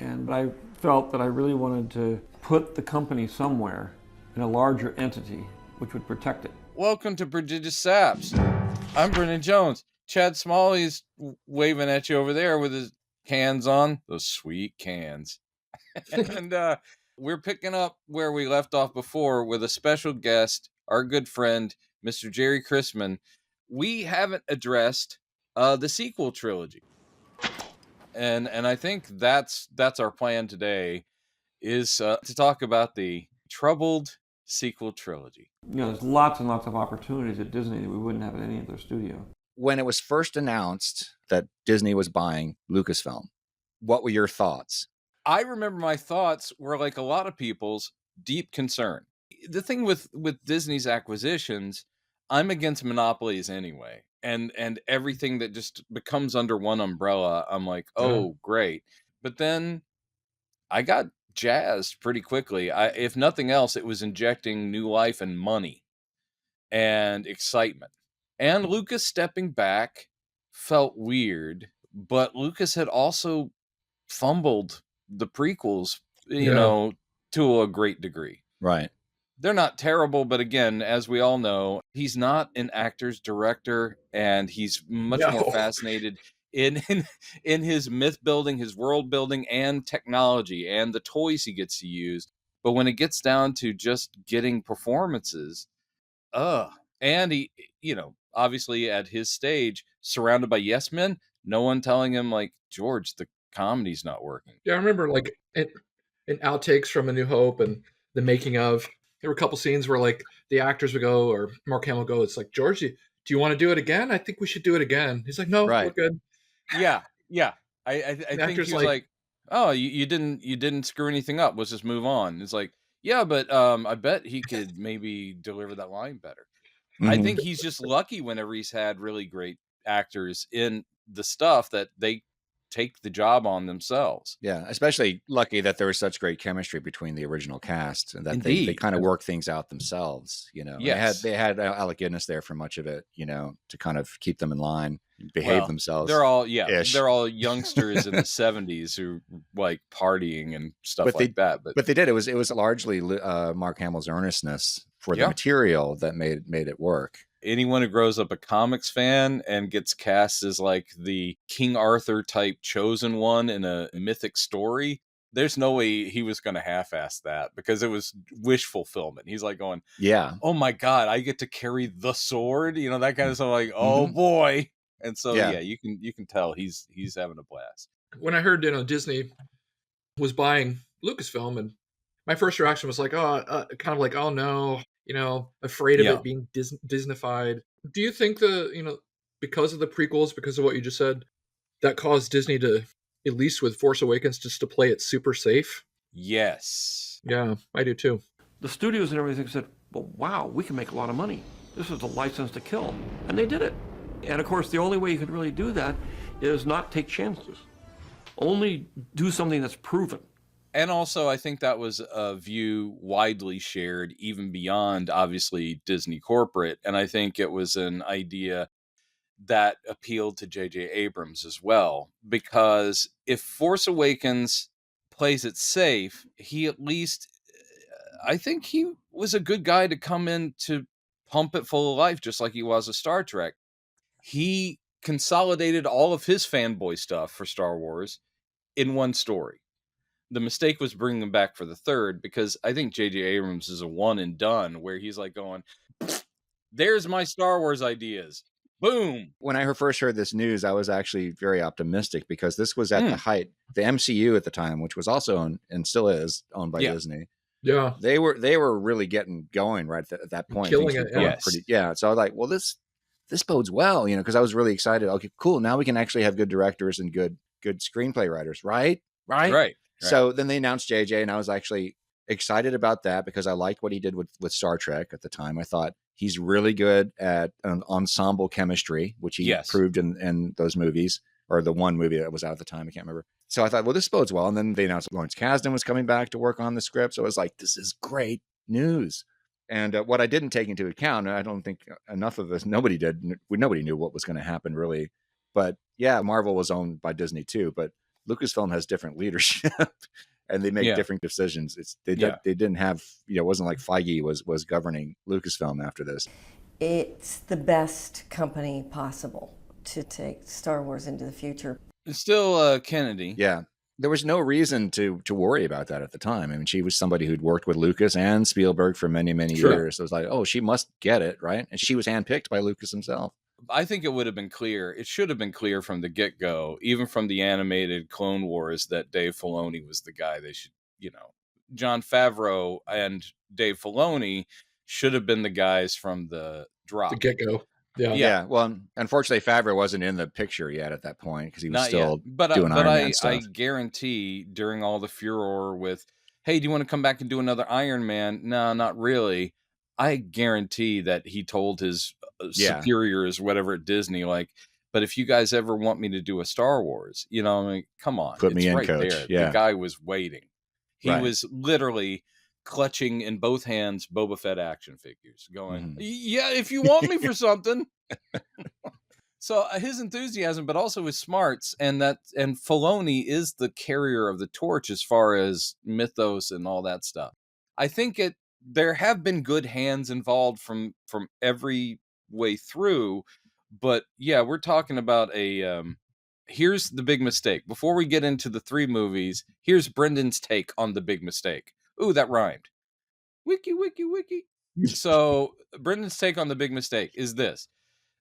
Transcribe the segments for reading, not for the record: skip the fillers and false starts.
But I felt that I really wanted to put the company somewhere in a larger entity which would protect it. Welcome to Prodigious Saps. I'm Brendan Jones. Chad Smalley's waving at you over there with his cans on. Those sweet cans. And we're picking up where we left off before with a special guest, our good friend, Mr. Jerry Chrisman. We haven't addressed the sequel trilogy. And I think that's our plan today, is to talk about the troubled sequel trilogy. There's lots and lots of opportunities at Disney that we wouldn't have at any other studio. When it was first announced that Disney was buying Lucasfilm, what were your thoughts? I remember my thoughts were like a lot of people's, deep concern. The thing with Disney's acquisitions, I'm against monopolies anyway. And everything that just becomes under one umbrella, I'm like, oh, great. But then I got jazzed pretty quickly. If nothing else, it was injecting new life and money and excitement. And Lucas stepping back felt weird, but Lucas had also fumbled the prequels, you know, to a great degree. Right. They're not terrible, but again, as we all know, he's not an actor's director, and he's much more fascinated in his myth building, his world building, and technology, and the toys he gets to use. But when it gets down to just getting performances, and he, you know, obviously at his stage, surrounded by yes men, no one telling him, like, George, the comedy's not working. Yeah, I remember like in outtakes from A New Hope and the making of, there were a couple scenes where like the actors would go, or Mark Hamill would go, it's like, George, do you want to do it again? I think we should do it again. He's like, no, we're good. Yeah. I think he's like, oh, you didn't screw anything up. Let's just move on. It's like, yeah, but I bet he could maybe deliver that line better. Mm-hmm. I think he's just lucky whenever he's had really great actors in the stuff that they take the job on themselves. Yeah, especially lucky that there was such great chemistry between the original cast, and that they kind of work things out themselves. You know, they had Alec Guinness there for much of it. You know, to kind of keep them in line, behave themselves. They're all they're all youngsters in the 70s who like partying and stuff like that. But they did. It was largely Mark Hamill's earnestness for the material that made it work. Anyone who grows up a comics fan and gets cast as like the King Arthur type chosen one in a mythic story, there's no way he was going to half-ass that, because it was wish fulfillment. He's like going, oh my God, I get to carry the sword, you know, that kind of stuff. Like, oh boy. And so, you can tell he's having a blast. When I heard, Disney was buying Lucasfilm, and my first reaction was like, kind of like, oh no, afraid of it being Disneyfied. Do you think because of the prequels, because of what you just said, that caused Disney to, at least with Force Awakens, just to play it super safe? Yes. Yeah, I do too. The studios and everything said, well, wow, we can make a lot of money. This is a license to kill. And they did it. And of course, the only way you could really do that is not take chances. Only do something that's proven. And also, I think that was a view widely shared, even beyond, obviously, Disney corporate. And I think it was an idea that appealed to J.J. Abrams as well. Because if Force Awakens plays it safe, he at least, I think he was a good guy to come in to pump it full of life, just like he was a Star Trek. He consolidated all of his fanboy stuff for Star Wars in one story. The mistake was bringing him back for the third, because I think J.J. Abrams is a one and done, where he's like going, there's my Star Wars ideas. Boom. When I first heard this news, I was actually very optimistic, because this was at the height. The MCU at the time, which was also owned and still is owned by Disney. Yeah. They were really getting going right at that point. Killing it. So I was like, well, this bodes well, because I was really excited. Okay, cool. Now we can actually have good directors and good screenplay writers, right? Right. So then they announced JJ, and I was actually excited about that, because I liked what he did with Star Trek at the time. I thought he's really good at an ensemble chemistry, which he proved in those movies, or the one movie that was out at the time. I can't remember. So I thought, well, this bodes well. And then they announced Lawrence Kasdan was coming back to work on the script. So I was like, this is great news. And what I didn't take into account, and I don't think enough of us, nobody did. Nobody knew what was going to happen, really. But yeah, Marvel was owned by Disney too. But Lucasfilm has different leadership and they make different decisions. They didn't have, it wasn't like Feige was governing Lucasfilm after this. It's the best company possible to take Star Wars into the future. It's still Kennedy. Yeah. There was no reason to worry about that at the time. I mean, she was somebody who'd worked with Lucas and Spielberg for many, many years. So it was like, oh, she must get it, right? And she was handpicked by Lucas himself. I think it would have been clear. It should have been clear from the get-go, even from the animated Clone Wars, that Dave Filoni was the guy they should, Jon Favreau and Dave Filoni should have been the guys from the drop. The get-go. Yeah. Well, unfortunately, Favreau wasn't in the picture yet at that point because he was still doing Iron Man stuff. I guarantee during all the furor with, hey, do you want to come back and do another Iron Man? No, not really. I guarantee that he told his superiors, whatever at Disney, like, but if you guys ever want me to do a Star Wars, come on. Put me in, coach. There. Yeah. The guy was waiting. He was literally clutching in both hands Boba Fett action figures, going, yeah, if you want me for something. So his enthusiasm, but also his smarts, and Filoni is the carrier of the torch as far as mythos and all that stuff. I think there have been good hands involved from every way through, but yeah, we're talking about here's the big mistake. Before we get into the 3 movies, here's Brendan's take on the big mistake. Ooh, that rhymed. Wiki. So Brendan's take on the big mistake is this.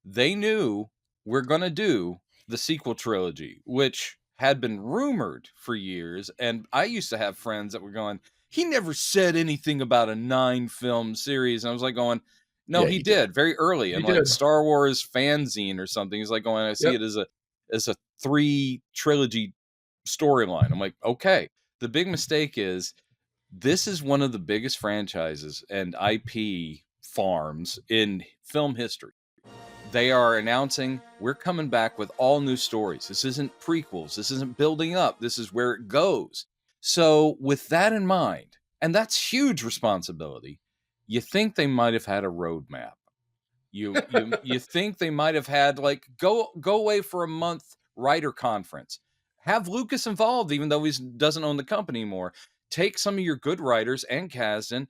They knew we're going to do the sequel trilogy, which had been rumored for years. And I used to have friends that were going, he never said anything about a 9-film series. And I was like going, no, he did very early. And like Star Wars fanzine or something. He's like going, I see it as a 3 trilogy storyline. I'm like, okay. The big mistake is this is one of the biggest franchises and IP farms in film history. They are announcing we're coming back with all new stories. This isn't prequels. This isn't building up. This is where it goes. So with that in mind, and that's huge responsibility, you think they might have had a roadmap. You think they might have had like go away for a month writer conference. Have Lucas involved, even though he doesn't own the company anymore. Take some of your good writers and Kasdan,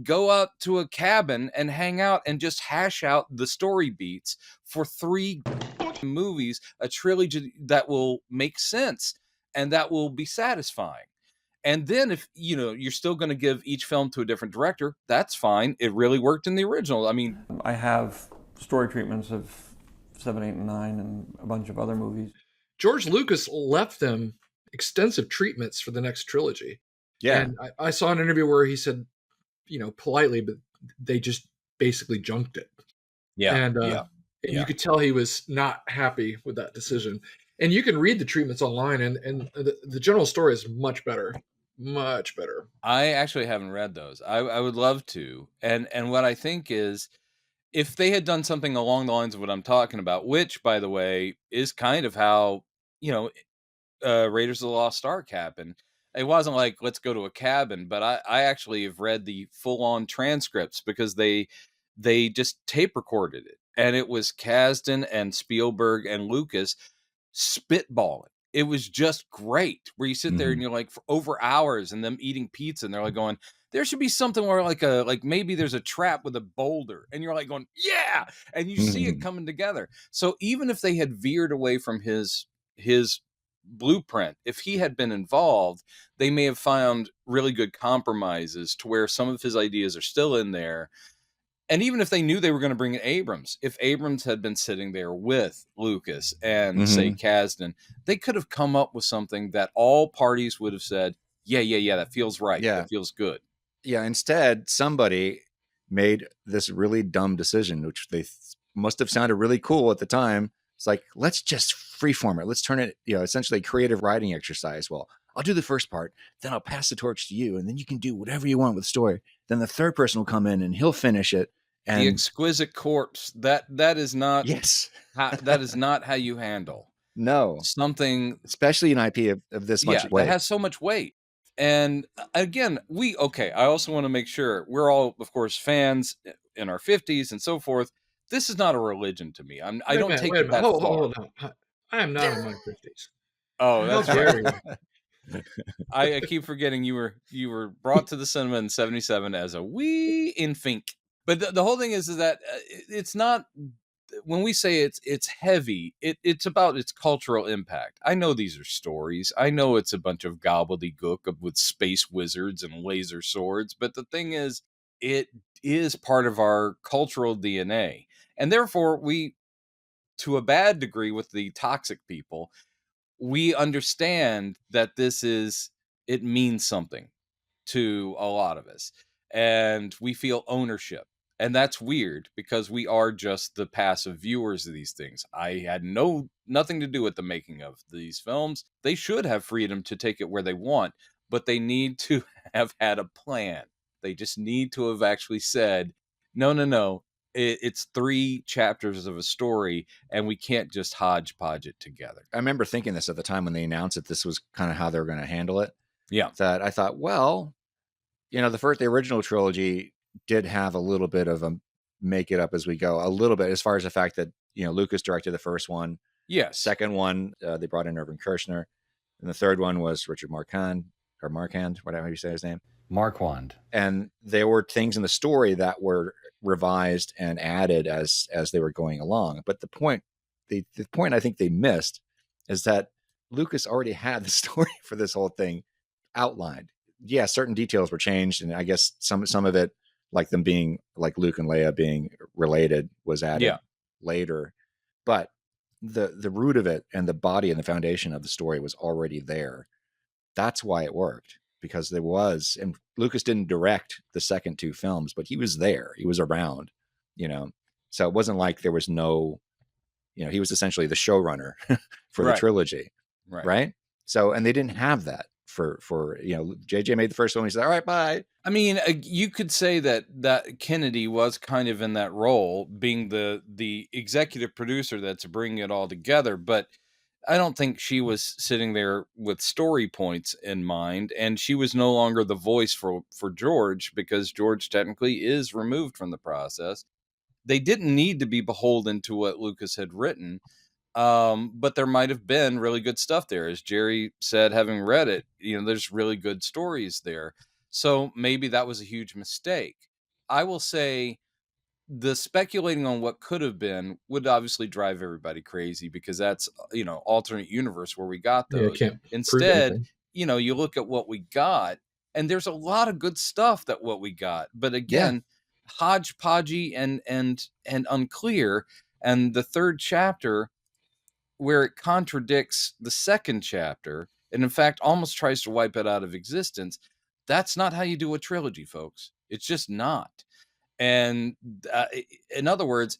go out to a cabin and hang out and just hash out the story beats for 3 movies, a trilogy that will make sense and that will be satisfying. And then if, you're still going to give each film to a different director, that's fine. It really worked in the original. I mean, I have story treatments of 7, 8, and 9 and a bunch of other movies. George Lucas left them extensive treatments for the next trilogy. Yeah. And I saw an interview where he said, politely, but they just basically junked it. Yeah. And you could tell he was not happy with that decision. And you can read the treatments online, and the general story is much better. Much better. I actually haven't read those. I would love to. And what I think is, if they had done something along the lines of what I'm talking about, which, by the way, is kind of how, Raiders of the Lost Ark happened. It wasn't like, let's go to a cabin, but I actually have read the full-on transcripts because they just tape recorded it. And it was Kasdan and Spielberg and Lucas spitballing. It was just great, where you sit there and you're like for over hours and them eating pizza and they're like going, there should be something where like maybe there's a trap with a boulder, and you're like going, yeah, and you see it coming together. So even if they had veered away from his blueprint, if he had been involved, they may have found really good compromises to where some of his ideas are still in there. And even if they knew they were going to bring in Abrams, if Abrams had been sitting there with Lucas and say Kasdan, they could have come up with something that all parties would have said, yeah, that feels right. Yeah. That feels good. Yeah. Instead, somebody made this really dumb decision, which they must have sounded really cool at the time. It's like, let's just freeform it. Let's turn it, essentially a creative writing exercise. Well, I'll do the first part, then I'll pass the torch to you, and then you can do whatever you want with the story. Then the third person will come in and he'll finish it. And the exquisite corpse, that is not that is not how you handle something, especially an IP of this much weight. That has so much weight. And again, I also want to make sure we're all, of course, fans in our 50s and so forth. This is not a religion to me. I don't take it that far. Hold on. I am not in my 50s. Oh, that's Jerry. I keep forgetting you were brought to the cinema in '77 as a wee infant. But the whole thing is that it's not, when we say it's heavy, it's about its cultural impact. I know these are stories. I know it's a bunch of gobbledygook with space wizards and laser swords. But the thing is, it is part of our cultural DNA. And therefore, we, to a bad degree with the toxic people, we understand that it means something to a lot of us, and we feel ownership. And that's weird because we are just the passive viewers of these things. I had nothing to do with the making of these films. They should have freedom to take it where they want, but they need to have had a plan. They just need to have actually said, no, it's 3 chapters of a story, and we can't just hodgepodge it together. I remember thinking this at the time when they announced that this was kind of how they were going to handle it. Yeah. That I thought, well, the original trilogy did have a little bit of a make it up as we go, a little bit, as far as the fact that, Lucas directed the first one. Yes. Second one, they brought in Irvin Kershner. And the third one was Richard Marquand, whatever you say his name. Marquand. And there were things in the story that were revised and added as they were going along. But the point I think they missed is that Lucas already had the story for this whole thing outlined. Yeah, certain details were changed, and I guess some of it, like them being, like Luke and Leia being related, was added later. But the root of it and the body and the foundation of the story was already there. That's why it worked, because there was, and Lucas didn't direct the second 2 films, but he was there. He was around, So it wasn't like there was no, he was essentially the showrunner for the trilogy. Right. So, and they didn't have that for JJ made the first one. He said, all right, bye. I mean, you could say that Kennedy was kind of in that role, being the executive producer that's bringing it all together. But I don't think she was sitting there with story points in mind, and she was no longer the voice for George, because George technically is removed from the process. They didn't need to be beholden to what Lucas had written. But there might have been really good stuff there. As Jerry said, having read it, there's really good stories there. So maybe that was a huge mistake. I will say the speculating on what could have been would obviously drive everybody crazy, because that's, alternate universe where we got those. Instead, you look at what we got, and there's a lot of good stuff that what we got. But again, hodgepodgey and unclear. And the third chapter, where it contradicts the second chapter, and in fact almost tries to wipe it out of existence. That's not how you do a trilogy, folks. It's just not. And in other words,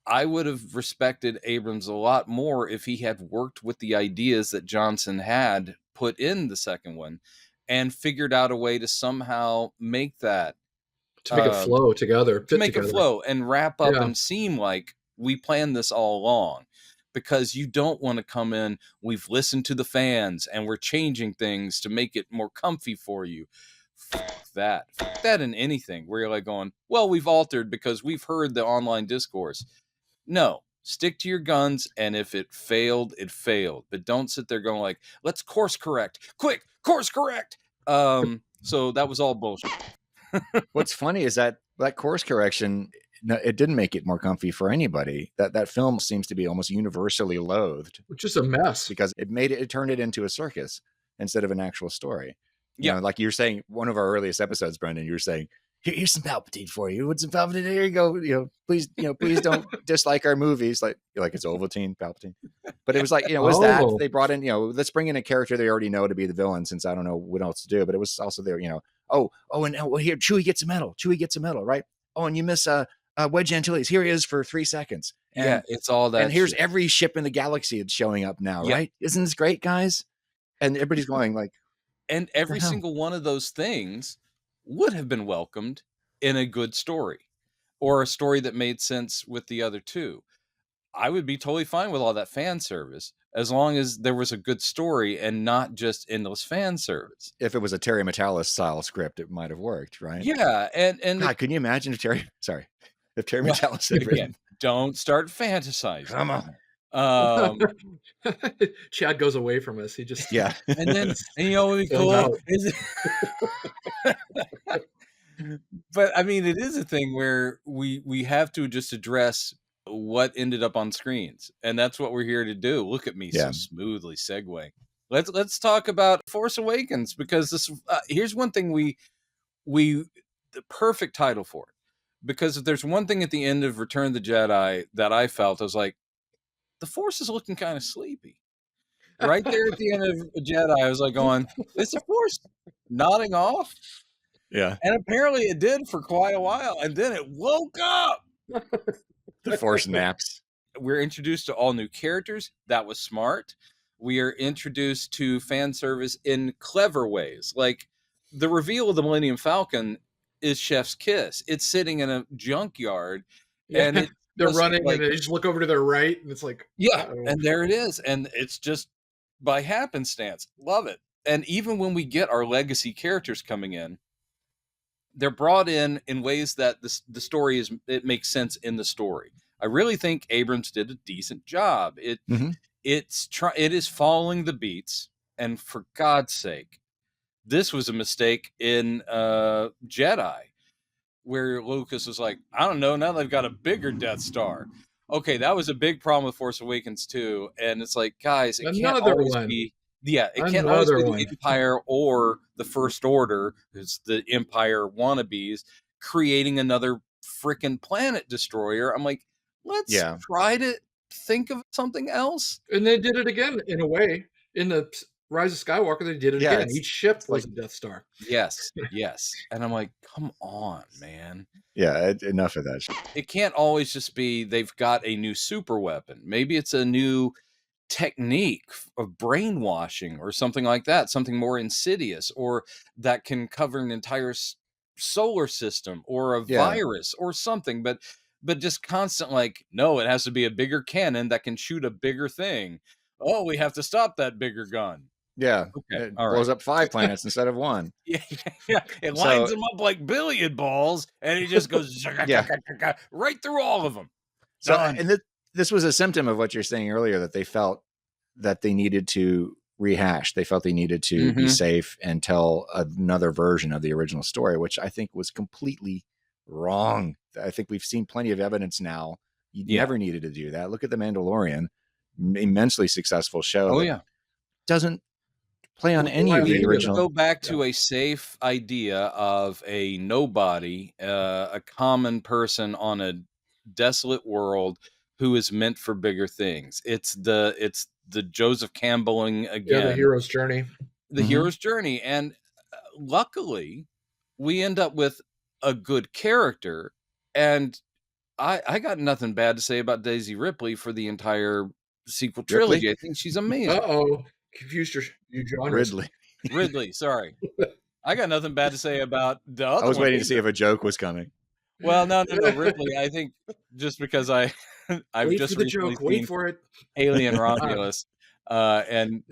I would have respected Abrams a lot more if he had worked with the ideas that Johnson had put in the second one and figured out a way to somehow make that, to make it flow together, it flow and wrap up and seem like we planned this all along. Because you don't want to come in, we've listened to the fans and we're changing things to make it more comfy for you. Fuck that in anything where you're like going, well, we've altered because we've heard the online discourse. No, stick to your guns, and if it failed, it failed. But don't sit there going like, let's course correct. Quick, course correct. So that was all bullshit. What's funny is that course correction, it didn't make it more comfy for anybody. That film seems to be almost universally loathed, which is a mess, because it turned it into a circus instead of an actual story. Like you're saying, one of our earliest episodes, Brendan, you were saying, here's some Palpatine for you. What's some Palpatine? Here you go. Please don't dislike our movies. Like it's Ovaltine, Palpatine. But it was like, was that they brought in, let's bring in a character they already know to be the villain, since I don't know what else to do. But it was also there, and here Chewie gets a medal. Right? Oh, and you miss Wedge Antilles. Here he is for 3 seconds. And, it's all that. And here's every ship in the galaxy that's showing up now, right? Isn't this great, guys? And everybody's going like, and every single one of those things would have been welcomed in a good story, or a story that made sense with the other two. I would be totally fine with all that fan service, as long as there was a good story and not just endless fan service. If it was a Terry Matalas style script, it might have worked, right? Yeah, and God, can you imagine if Terry Matalas had written? Don't start fantasizing. Come on. Chad goes away from us. He just Yeah. And then, and you know what would be goes cool out. is, but I mean, it is a thing where we have to just address what ended up on screens, and that's what we're here to do. Look at me so smoothly segueing. Let's talk about Force Awakens, because this here's one thing we the perfect title for it, because if there's one thing at the end of Return of the Jedi that I felt, I was like, the Force is looking kind of sleepy. Right there at the end of Jedi, I was like going, is the Force nodding off? Yeah. And apparently it did for quite a while, and then it woke up. The Force naps. We're introduced to all new characters. That was smart. We are introduced to fan service in clever ways. Like the reveal of the Millennium Falcon is chef's kiss. It's sitting in a junkyard, and they're running, like, and they just look over to their right, and it's like, and there it is. And it's just by happenstance. Love it. And even when we get our legacy characters coming in, they're brought in ways that the story it makes sense in the story. I really think Abrams did a decent job. It is following the beats, and for God's sake, this was a mistake in Jedi, where Lucas was like, I don't know, now they've got a bigger Death Star. Okay, that was a big problem with Force Awakens too, and it's like, guys, it can't always be the Empire or the First Order, who's the Empire wannabes, creating another freaking planet destroyer. I'm like, let's try to think of something else. And they did it again in a way. In the Rise of Skywalker, they did it again. Each ship was a Death Star. Yes. And I'm like, come on, man. Yeah, enough of that. It can't always just be they've got a new super weapon. Maybe it's a new technique of brainwashing or something like that, something more insidious, or that can cover an entire solar system or a virus or something. But just constant, like, no, it has to be a bigger cannon that can shoot a bigger thing. Oh, we have to stop that bigger gun. Yeah. Okay. It blows up 5 planets instead of 1. Yeah. It lines them up like billiard balls, and it just goes right through all of them. So, and this was a symptom of what you're saying earlier, that they felt that they needed to rehash. They felt they needed to be safe and tell another version of the original story, which I think was completely wrong. I think we've seen plenty of evidence now. You never needed to do that. Look at The Mandalorian, immensely successful show. Oh, doesn't play on any of the original. Go back to a safe idea of a nobody, a common person on a desolate world who is meant for bigger things. It's the Joseph Campbelling again. The hero's journey. The hero's journey. And luckily, we end up with a good character. And I got nothing bad to say about Daisy Ripley for the entire sequel trilogy. I think she's amazing. Confused you genres. Ridley, sorry. I got nothing bad to say about the other. I was waiting to see if a joke was coming. Well, no, Ripley. I think just because I've just recently wait for it. Alien Romulus, and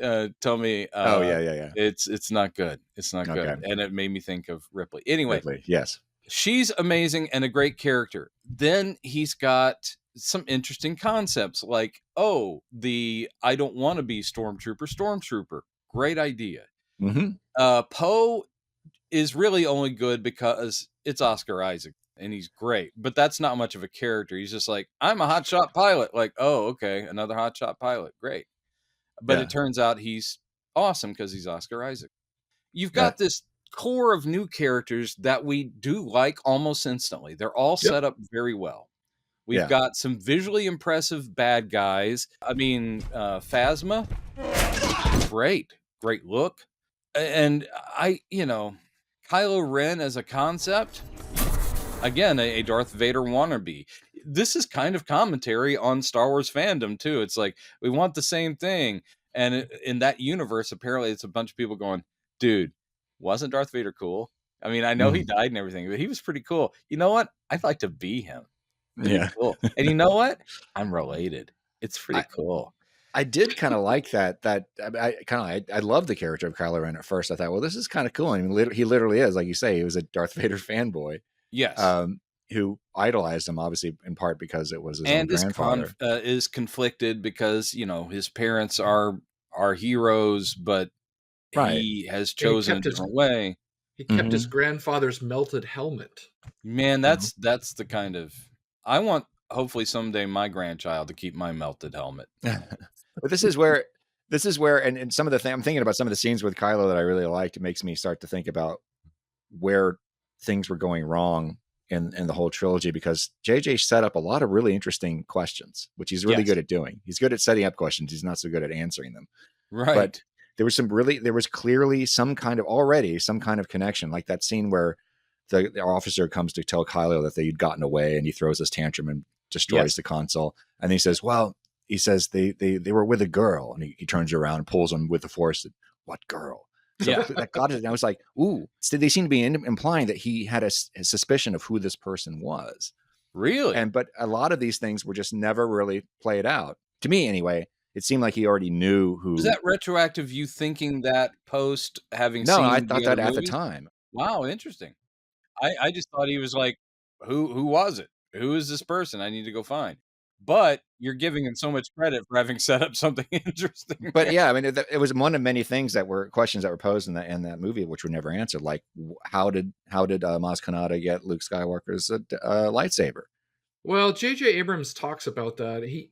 tell me, it's not good. It's not good, and it made me think of Ripley. Anyway, yes, she's amazing and a great character. Then he's got some interesting concepts, like, I don't want to be stormtrooper. Great idea. Poe is really only good because it's Oscar Isaac and he's great, but that's not much of a character. He's just like, I'm a hotshot pilot. Like, oh, okay, another hotshot pilot. Great. But it turns out he's awesome because he's Oscar Isaac. You've got this core of new characters that we do like almost instantly. They're all set up very well. We've got some visually impressive bad guys. I mean, Phasma, great look. And Kylo Ren as a concept, again, a Darth Vader wannabe. This is kind of commentary on Star Wars fandom too. It's like, we want the same thing. And in that universe, apparently it's a bunch of people going, dude, wasn't Darth Vader cool? I mean, I know he died and everything, but he was pretty cool. You know what? I'd like to be him. Cool. And you know what? I'm related. It's pretty cool. I did kind of like that. I love the character of Kylo Ren at first. I thought, well, this is kind of cool. I mean, he literally is, like you say, he was a Darth Vader fanboy. Yes. who idolized him, obviously in part because it was his own grandfather. Is conflicted because, you know, his parents are heroes, but he has chosen a different way. He kept his grandfather's melted helmet. Man, that's the kind of, I want hopefully someday my grandchild to keep my melted helmet. But this is where and some of the things I'm thinking about, some of the scenes with Kylo that I really liked. It makes me start to think about where things were going wrong in the whole trilogy, because JJ set up a lot of really interesting questions, which he's really good at doing. He's good at setting up questions. He's not so good at answering them. Right. But there was clearly some kind of connection, like that scene where the officer comes to tell Kylo that they'd gotten away, and he throws his tantrum and destroys the console. And he says, they were with a girl, and he turns around and pulls him with the Force. What girl? So that got it. And I was like, ooh, so they seem to be implying that he had a suspicion of who this person was. Really? But a lot of these things were just never really played out. To me, anyway, it seemed like he already knew who. Was that retroactive, you thinking that post having seen? No, I thought that at the time. Wow, interesting. I just thought he was like, who was it? Who is this person? I need to go find. But you're giving him so much credit for having set up something interesting. But yeah, I mean, it was one of many things that were questions that were posed in that movie, which were never answered. Like, how did Maz Kanata get Luke Skywalker's lightsaber? Well, J.J. Abrams talks about that.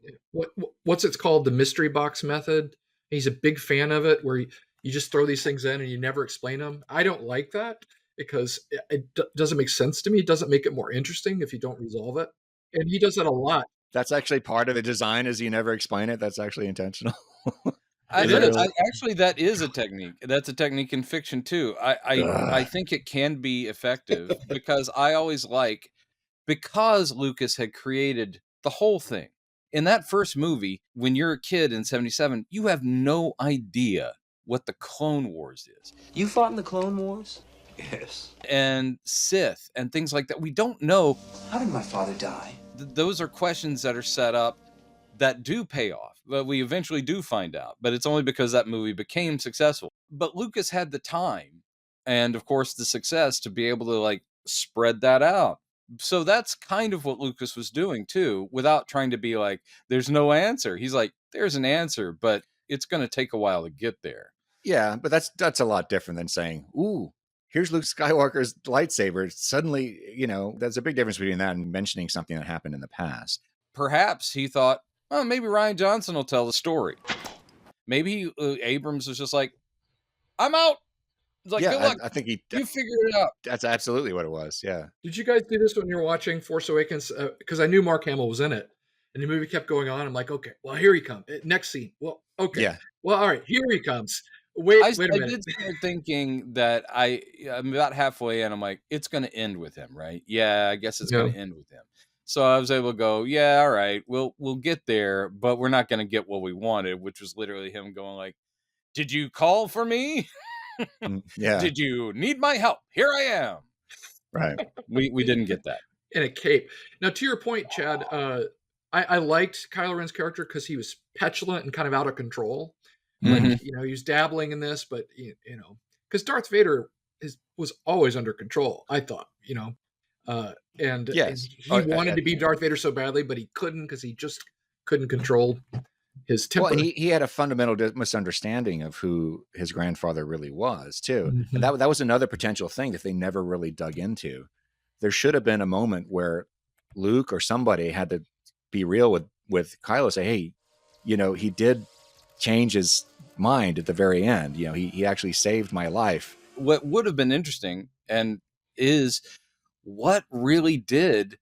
What's it called? The mystery box method. He's a big fan of it, where you just throw these things in and you never explain them. I don't like that because it doesn't make sense to me. It doesn't make it more interesting if you don't resolve it. And he does that a lot. That's actually part of the design, is you never explain it. That's actually intentional. Actually, that is a technique. That's a technique in fiction too. I think it can be effective because I always because Lucas had created the whole thing. In that first movie, when you're a kid in 1977, you have no idea what the Clone Wars is. You fought in the Clone Wars? Yes. And Sith and things like that. We don't know. How did my father die? Those are questions that are set up that do pay off, but we eventually do find out. But it's only because that movie became successful. But Lucas had the time and, of course, the success to be able to spread that out. So that's kind of what Lucas was doing too, without trying to be like, there's no answer. He's like, there's an answer, but it's going to take a while to get there. Yeah, but that's a lot different than saying, ooh, here's Luke Skywalker's lightsaber. Suddenly, there's a big difference between that and mentioning something that happened in the past. Perhaps he thought, oh, maybe Rian Johnson will tell the story. Maybe Abrams was just like, I'm out. It's like, good luck. I think you figured it out. That's absolutely what it was. Yeah. Did you guys do this when you were watching Force Awakens? Because I knew Mark Hamill was in it, and the movie kept going on. I'm like, okay, well, here he comes. Next scene. Well, okay. Yeah. Well, all right, here he comes. Wait a minute. I did start thinking that I'm about halfway in. I'm like, it's going to end with him, right? Yeah, I guess it's going to end with him. So I was able to go, yeah, all right, we'll get there, but we're not going to get what we wanted, which was literally him going like, did you call for me? Yeah. Did you need my help? Here I am. Right. We didn't get that. In a cape. Now, to your point, Chad, I liked Kylo Ren's character because he was petulant and kind of out of control. Like, he was dabbling in this, but because Darth Vader was always under control, I thought, and yes, he wanted to be Darth Vader so badly, but he couldn't because he just couldn't control his temper. Well, he had a fundamental misunderstanding of who his grandfather really was too. And that was another potential thing that they never really dug into. There should have been a moment where Luke or somebody had to be real with Kylo, say, hey, he did change his mind at the very end. He actually saved my life. What would have been interesting and is what really did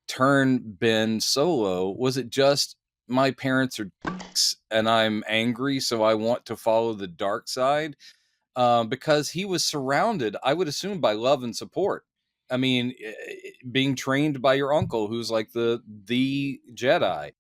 turn Ben Solo. Was it just my parents are dicks and I'm angry, so I want to follow the dark side? Because he was surrounded, I would assume, by love and support. I mean, being trained by your uncle, who's like the Jedi.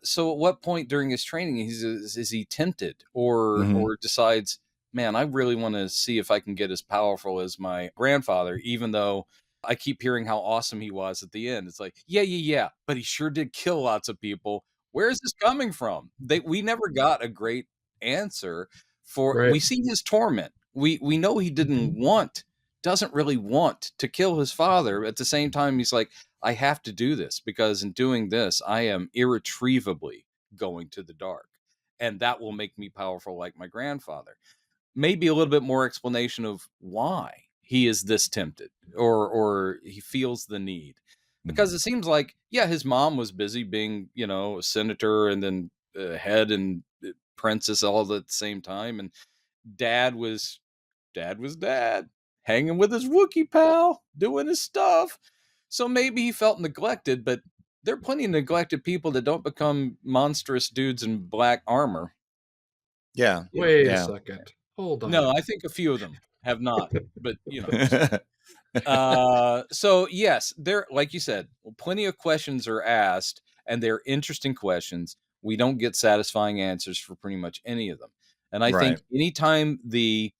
So at what point during his training is he tempted or decides, man, I really want to see if I can get as powerful as my grandfather, even though I keep hearing how awesome he was at the end. It's like, yeah, but he sure did kill lots of people. Where is this coming from? We never got a great answer for. Right. We see his torment. We know he didn't want doesn't really want to kill his father. At the same time, he's like, I have to do this because in doing this, I am irretrievably going to the dark. And that will make me powerful like my grandfather. Maybe a little bit more explanation of why he is this tempted or he feels the need. Because it seems like, yeah, his mom was busy being, a senator and then head and princess all at the same time. And dad was dad, hanging with his Wookiee pal, doing his stuff. So maybe he felt neglected, but there are plenty of neglected people that don't become monstrous dudes in black armor. Yeah. Wait a second. Hold on. No, I think a few of them have not, but so yes, there, like you said, plenty of questions are asked, and they're interesting questions. We don't get satisfying answers for pretty much any of them. And I think anytime the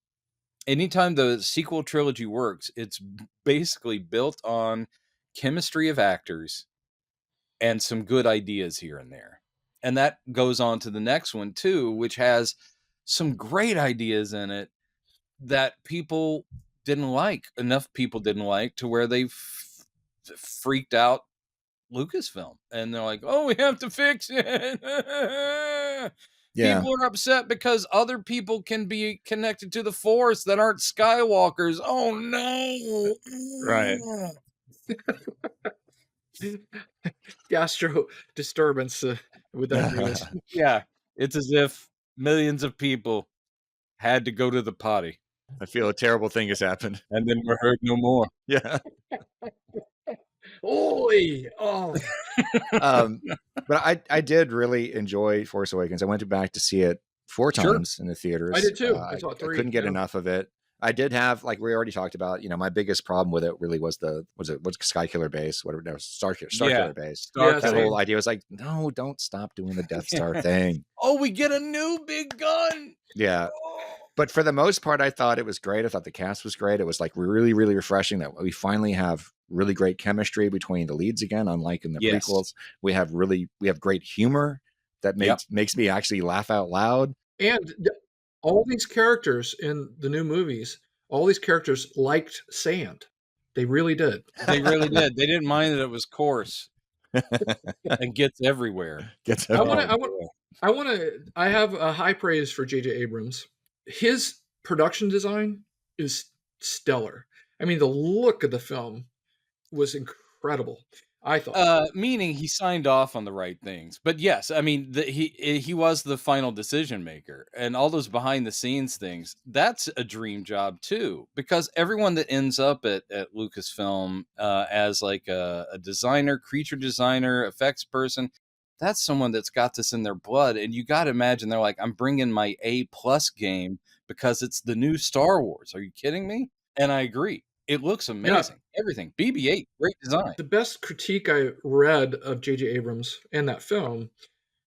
sequel trilogy works, it's basically built on chemistry of actors and some good ideas here and there. And that goes on to the next one too, which has some great ideas in it that enough people didn't like to where they freaked out Lucasfilm. And they're like, oh, we have to fix it. People are upset because other people can be connected to the Force that aren't Skywalkers. Oh, no. Right. Gastro disturbance with that news. Yeah. It's as if millions of people had to go to the potty. I feel a terrible thing has happened. And then we're heard no more. Yeah. Oi! Oh. But I did really enjoy Force Awakens. I went back to see it 4 times in the theaters. I did too. I saw 3. I couldn't get enough of it. I did have, like we already talked about, my biggest problem with it really was what's Skykiller base, whatever, no, Starkiller base. That whole idea was like, no, don't stop doing the Death Star thing. Oh, we get a new big gun. Yeah. But for the most part, I thought it was great. I thought the cast was great. It was like really, really refreshing that we finally have really great chemistry between the leads again, unlike in the prequels. We have great humor that makes me actually laugh out loud. And all these characters in the new movies, all these characters liked sand. They really did. They really did. They didn't mind that it was coarse and gets everywhere. I have a high praise for J.J. Abrams. His production design is stellar. I mean, the look of the film was incredible, I thought. Meaning he signed off on the right things. But yes, I mean, he was the final decision maker. And all those behind the scenes things, that's a dream job too. Because everyone that ends up at Lucasfilm as like a designer, creature designer, effects person, that's someone that's got this in their blood. And you got to imagine they're like, I'm bringing my A+ game because it's the new Star Wars. Are you kidding me? And I agree. It looks amazing. Yeah. Everything. BB-8, great design. The best critique I read of J.J. Abrams and that film,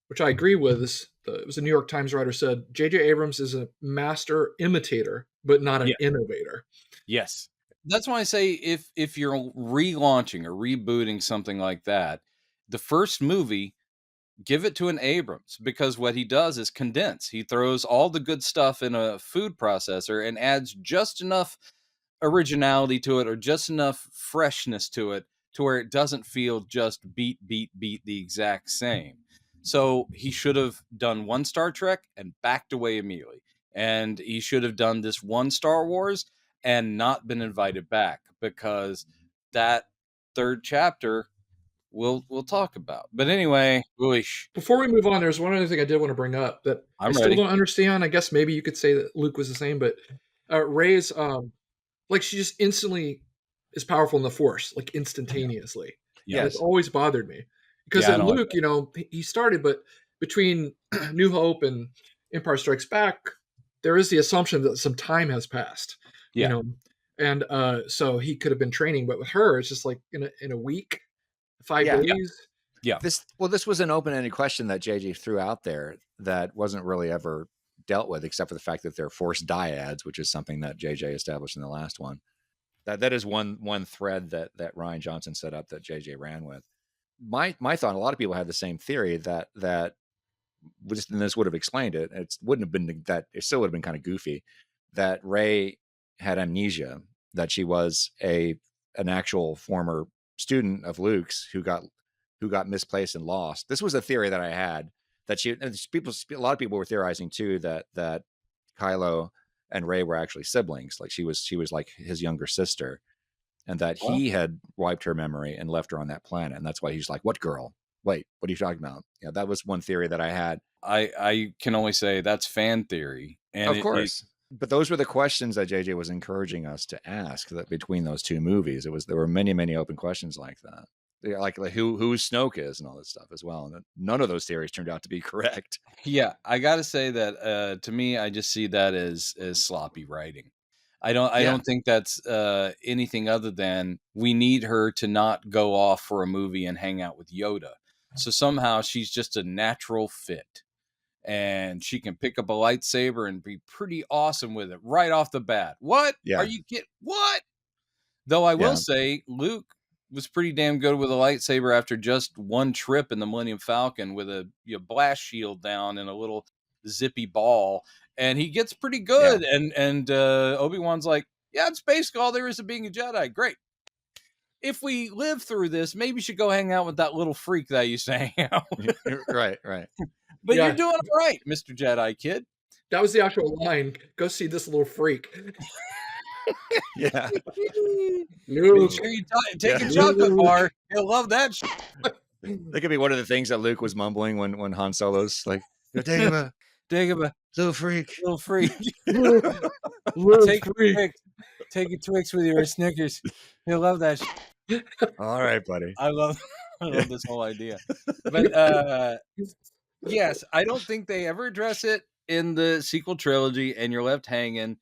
which I agree with, it was a New York Times writer said, J.J. Abrams is a master imitator, but not an innovator. Yes. That's why I say if you're relaunching or rebooting something like that, the first movie, give it to an Abrams, because what he does is condense. He throws all the good stuff in a food processor and adds just enough originality to it or just enough freshness to it to where it doesn't feel just beat the exact same. So he should have done one Star Trek and backed away immediately. And he should have done this one Star Wars and not been invited back, because that third chapter we'll talk about. But anyway, before we move on, there's one other thing I did want to bring up that I still don't understand. I guess maybe you could say that Luke was the same, but Rey's like, she just instantly is powerful in the Force, like instantaneously. Yeah, it's always bothered me because in Luke, he started, but between New Hope and Empire Strikes Back, there is the assumption that some time has passed. And so he could have been training, but with her, it's just like in a week. 5 days. Yeah. This was an open-ended question that JJ threw out there that wasn't really ever dealt with, except for the fact that they're Force dyads, which is something that JJ established in the last one. That is one thread that Rian Johnson set up that JJ ran with. My thought, a lot of people had the same theory that and this would have explained it. It wouldn't have been that. It still would have been kind of goofy that Rey had amnesia that she was an actual former student of Luke's who got misplaced and lost. This was a theory that I had, that a lot of people were theorizing too, that Kylo and Rey were actually siblings. Like she was like his younger sister, and that he had wiped her memory and left her on that planet. And that's why he's like, what girl? Wait, what are you talking about? Yeah, that was one theory that I had. I can only say that's fan theory. And of course. But those were the questions that JJ was encouraging us to ask, that between those two movies, there were many open questions like that. Like who Snoke is and all this stuff as well. And none of those theories turned out to be correct. Yeah, I got to say that to me, I just see that as sloppy writing. I don't think that's anything other than we need her to not go off for a movie and hang out with Yoda. So somehow she's just a natural fit, and she can pick up a lightsaber and be pretty awesome with it right off the bat. What? Yeah. Are you kidding? What? Though I will say Luke was pretty damn good with a lightsaber after just one trip in the Millennium Falcon with a blast shield down and a little zippy ball, and he gets pretty good. Yeah. And Obi-Wan's like, yeah, it's basically all there is to being a Jedi. Great. If we live through this, maybe you should go hang out with that little freak that I used to hang out with. Right. But you're doing it right, Mr. Jedi kid. That was the actual line. Go see this little freak. Yeah. Make sure you take a chocolate bar. You'll love that shit. That could be one of the things that Luke was mumbling when Han Solo's like, Dagobah, little freak. Take a Twix with your Snickers. You'll love that shit. All right, buddy. I love this whole idea. But yes, I don't think they ever address it in the sequel trilogy, and you're left hanging.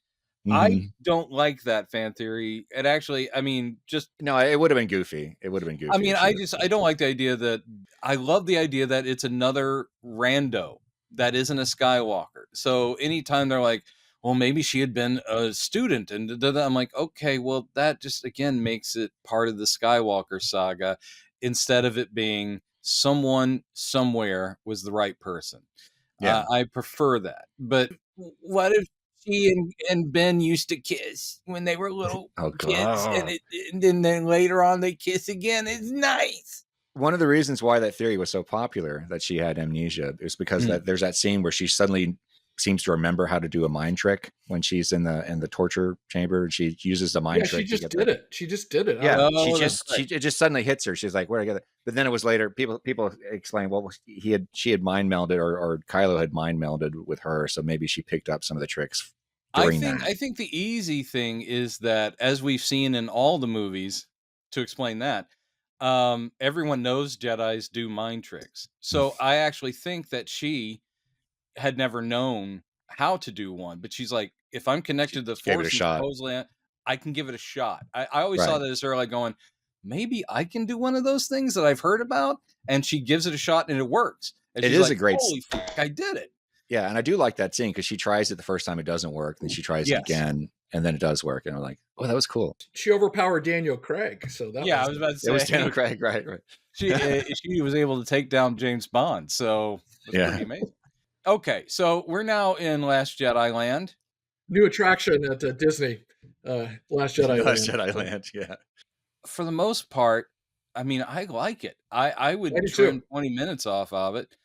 Mm-hmm. I don't like that fan theory. It actually, I mean, just no, it would have been goofy. I mean, I don't like the idea that I love the idea that it's another rando that isn't a Skywalker. So anytime they're like, well, maybe she had been a student, and I'm like, okay, well, that just again makes it part of the Skywalker saga instead of it being someone somewhere was the right person. Yeah, I prefer that. But what if she and Ben used to kiss when they were little kids, and then later on they kiss again? It's nice. One of the reasons why that theory was so popular, that she had amnesia, is because that there's that scene where she suddenly seems to remember how to do a mind trick when she's in the torture chamber. She uses the mind trick. She just did it. Yeah, it just suddenly hits her. She's like, "Where did I get it?" But then it was later. People explain, well, she had mind melded, or Kylo had mind melded with her, so maybe she picked up some of the tricks. I think the easy thing is that, as we've seen in all the movies, to explain that, everyone knows Jedis do mind tricks. So I actually think that she had never known how to do one, but she's like, if I'm connected to the Force, supposedly I can give it a shot. I always saw that as her like going, maybe I can do one of those things that I've heard about, and she gives it a shot and it works. And it is like, a great. Holy fuck, I did it. Yeah, and I do like that scene because she tries it the first time, it doesn't work, then she tries it again, and then it does work, and I'm like, oh, that was cool. She overpowered Daniel Craig, so that I was about to say it was Daniel Craig, right? She was able to take down James Bond, so it was pretty amazing. Okay, so we're now in Last Jedi Land. New attraction at Disney, Last Jedi Land, yeah. For the most part, I mean, I like it. I would trim 20 minutes off of it.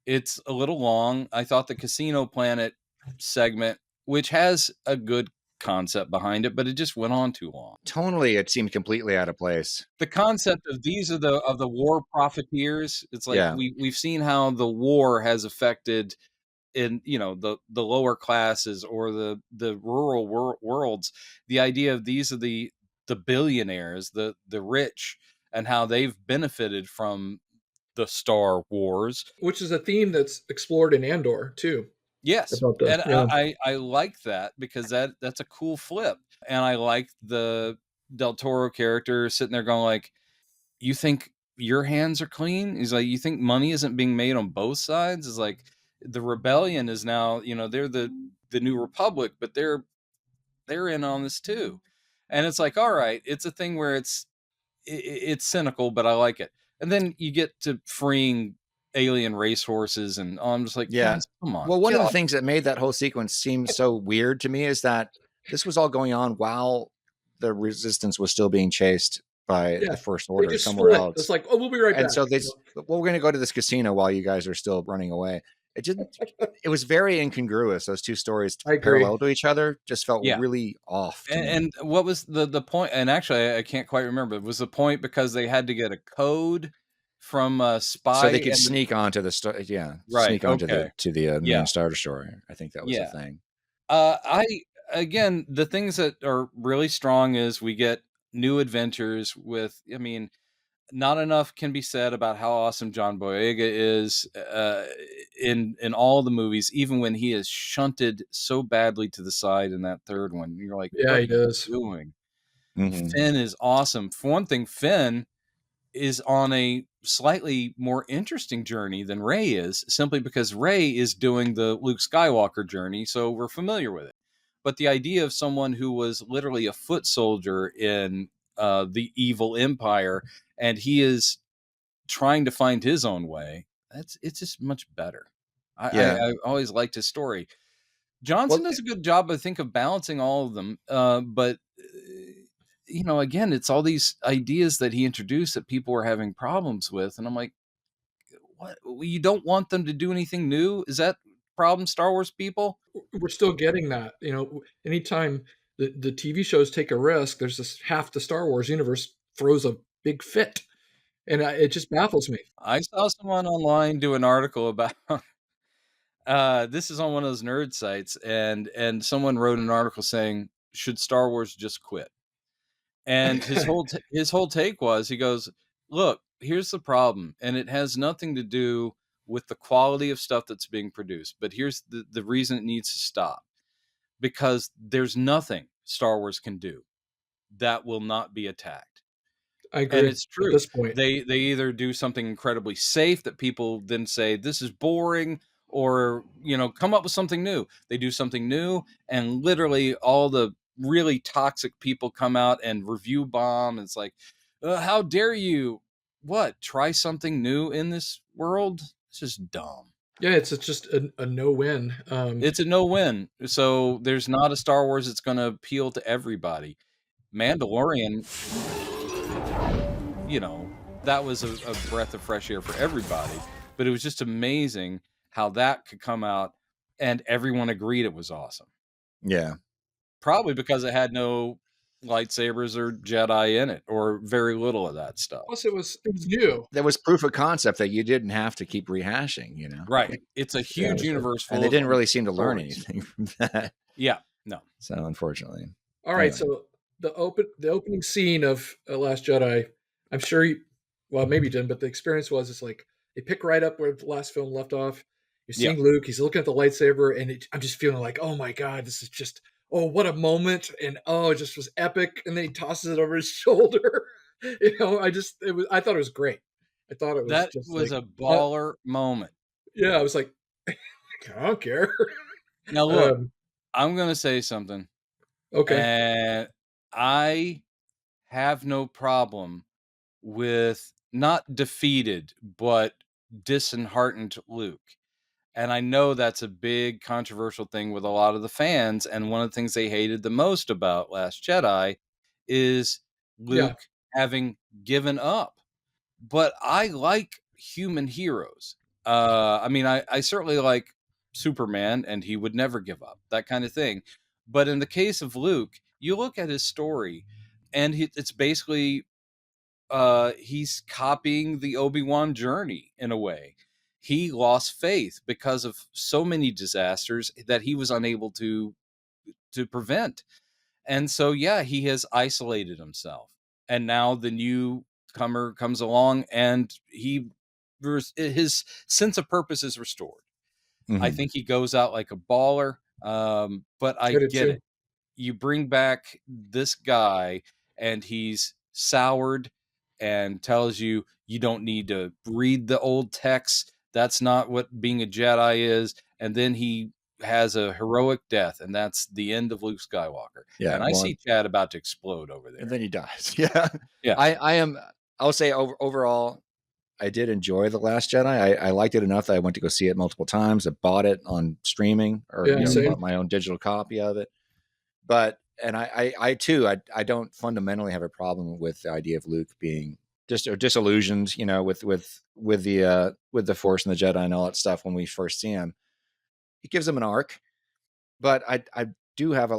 It's a little long. I thought the Casino Planet segment, which has a good concept behind it, but it just went on too long. Tonally, it seemed completely out of place. The concept of these are the war profiteers. It's like we've seen how the war has affected in the lower classes or the rural worlds. The idea of these are the billionaires, the rich, and how they've benefited from the Star Wars, which is a theme that's explored in Andor too. Yes, I like that because that's a cool flip, and I like the Del Toro character sitting there going like, "You think your hands are clean?" He's like, "You think money isn't being made on both sides?" It's like the rebellion is now, they're the New Republic, but they're in on this too, and it's like, all right, it's a thing where it's cynical, but I like it. And then you get to freeing alien racehorses, and I'm just like, guys, come on. Well, one of the things that made that whole sequence seem so weird to me is that this was all going on while the Resistance was still being chased by the First Order somewhere else. It's like, oh, we'll be right back. And so well, we're going to go to this casino while you guys are still running away. It was very incongruous. Those two stories parallel to each other just felt really off. And what was the point? And actually, I can't quite remember. Was the point because they had to get a code from a spy, so they could sneak onto the sneak onto the main Star Destroyer? I think that was the thing. Again, the things that are really strong is we get new adventures with. I mean, not enough can be said about how awesome John Boyega is in all the movies, even when he is shunted so badly to the side in that third one. You're like, what he is doing? Finn is awesome. For one thing, Finn is on a slightly more interesting journey than Rey is, simply because Rey is doing the Luke Skywalker journey, so we're familiar with it. But the idea of someone who was literally a foot soldier in the evil empire, and he is trying to find his own way, it's just much better. I always liked his story. Johnson does a good job, I think, of balancing all of them. But again, it's all these ideas that he introduced that people were having problems with, and I'm like, what? You don't want them to do anything new? Is that problem, Star Wars people? We're still getting that. Anytime the TV shows take a risk, there's this half the Star Wars universe throws a big fit. And it just baffles me. I saw someone online do an article about this is on one of those nerd sites, and someone wrote an article saying, should Star Wars just quit? And his whole take was, he goes, look, here's the problem, and it has nothing to do with the quality of stuff that's being produced, but here's the reason it needs to stop. Because there's nothing Star Wars can do that will not be attacked. I agree. And it's true. At this point, they either do something incredibly safe that people then say this is boring, or come up with something new. They do something new, and literally all the really toxic people come out and review bomb. It's like, how dare you? What? Try something new in this world? It's just dumb. Yeah, it's just a no-win. It's a no-win. So there's not a Star Wars that's going to appeal to everybody. Mandalorian, that was a breath of fresh air for everybody. But it was just amazing how that could come out and everyone agreed it was awesome. Yeah. Probably because it had no lightsabers or Jedi in it, or very little of that stuff. Plus, it was new. There was proof of concept that you didn't have to keep rehashing, Right. It's a huge universe. And they didn't really seem to learn anything from that. Yeah. No. So, unfortunately. All right. So the opening scene of Last Jedi, I'm sure maybe you didn't, but the experience was, it's like they pick right up where the last film left off. You're seeing Luke, he's looking at the lightsaber, and I'm just feeling like, oh my God, this is just, oh, what a moment. And it just was epic. And then he tosses it over his shoulder. I thought it was great. I thought it was a baller moment. Yeah. I was like, I don't care. Now look, I'm going to say something. Okay. And I have no problem with not defeated, but disheartened Luke. And I know that's a big controversial thing with a lot of the fans. And one of the things they hated the most about Last Jedi is Luke having given up. But I like human heroes. I certainly like Superman, and he would never give up, that kind of thing. But in the case of Luke, you look at his story, and it's basically he's copying the Obi-Wan journey in a way. He lost faith because of so many disasters that he was unable to prevent. And so, he has isolated himself. And now the newcomer comes along, and his sense of purpose is restored. Mm-hmm. I think he goes out like a baller. But I get it. You bring back this guy, and he's soured and tells you don't need to read the old texts. That's not what being a Jedi is. And then he has a heroic death, and that's the end of Luke Skywalker. Yeah, and I see Chad about to explode over there. And then he dies. Yeah. I'll say overall, I did enjoy The Last Jedi. I liked it enough that I went to go see it multiple times. I bought it on streaming, or bought my own digital copy of it. But And I too, I don't fundamentally have a problem with the idea of Luke being disillusioned, with the Force and the Jedi and all that stuff when we first see him. It gives him an arc, but I do have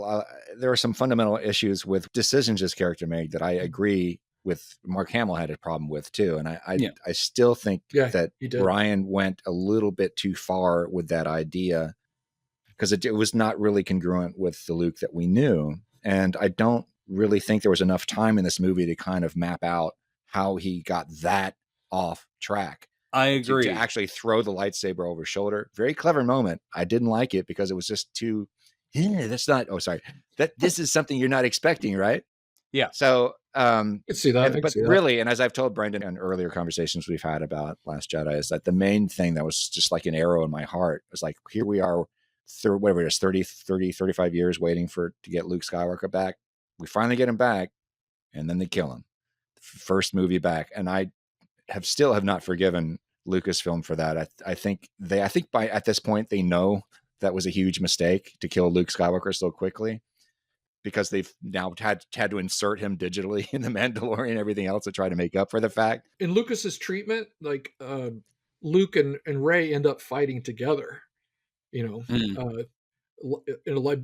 there are some fundamental issues with decisions his character made that I agree with Mark Hamill had a problem with too. And I still think that Ryan went a little bit too far with that idea, because it was not really congruent with the Luke that we knew. And I don't really think there was enough time in this movie to kind of map out how he got that off track. I agree. To actually throw the lightsaber over his shoulder. Very clever moment. I didn't like it because it was just too, this is something you're not expecting, right? Yeah. So, I can see that. But really, and as I've told Brendan in earlier conversations we've had about Last Jedi, is that the main thing that was just like an arrow in my heart was like, here we are, whatever it is, 35 years waiting to get Luke Skywalker back. We finally get him back, and then they kill him. First movie back. And I still have not forgiven Lucasfilm for that. I think by at this point they know that was a huge mistake to kill Luke Skywalker so quickly, because they've now had to insert him digitally in the Mandalorian and everything else to try to make up for the fact. In Lucas's treatment, like Luke and Rey end up fighting together, in a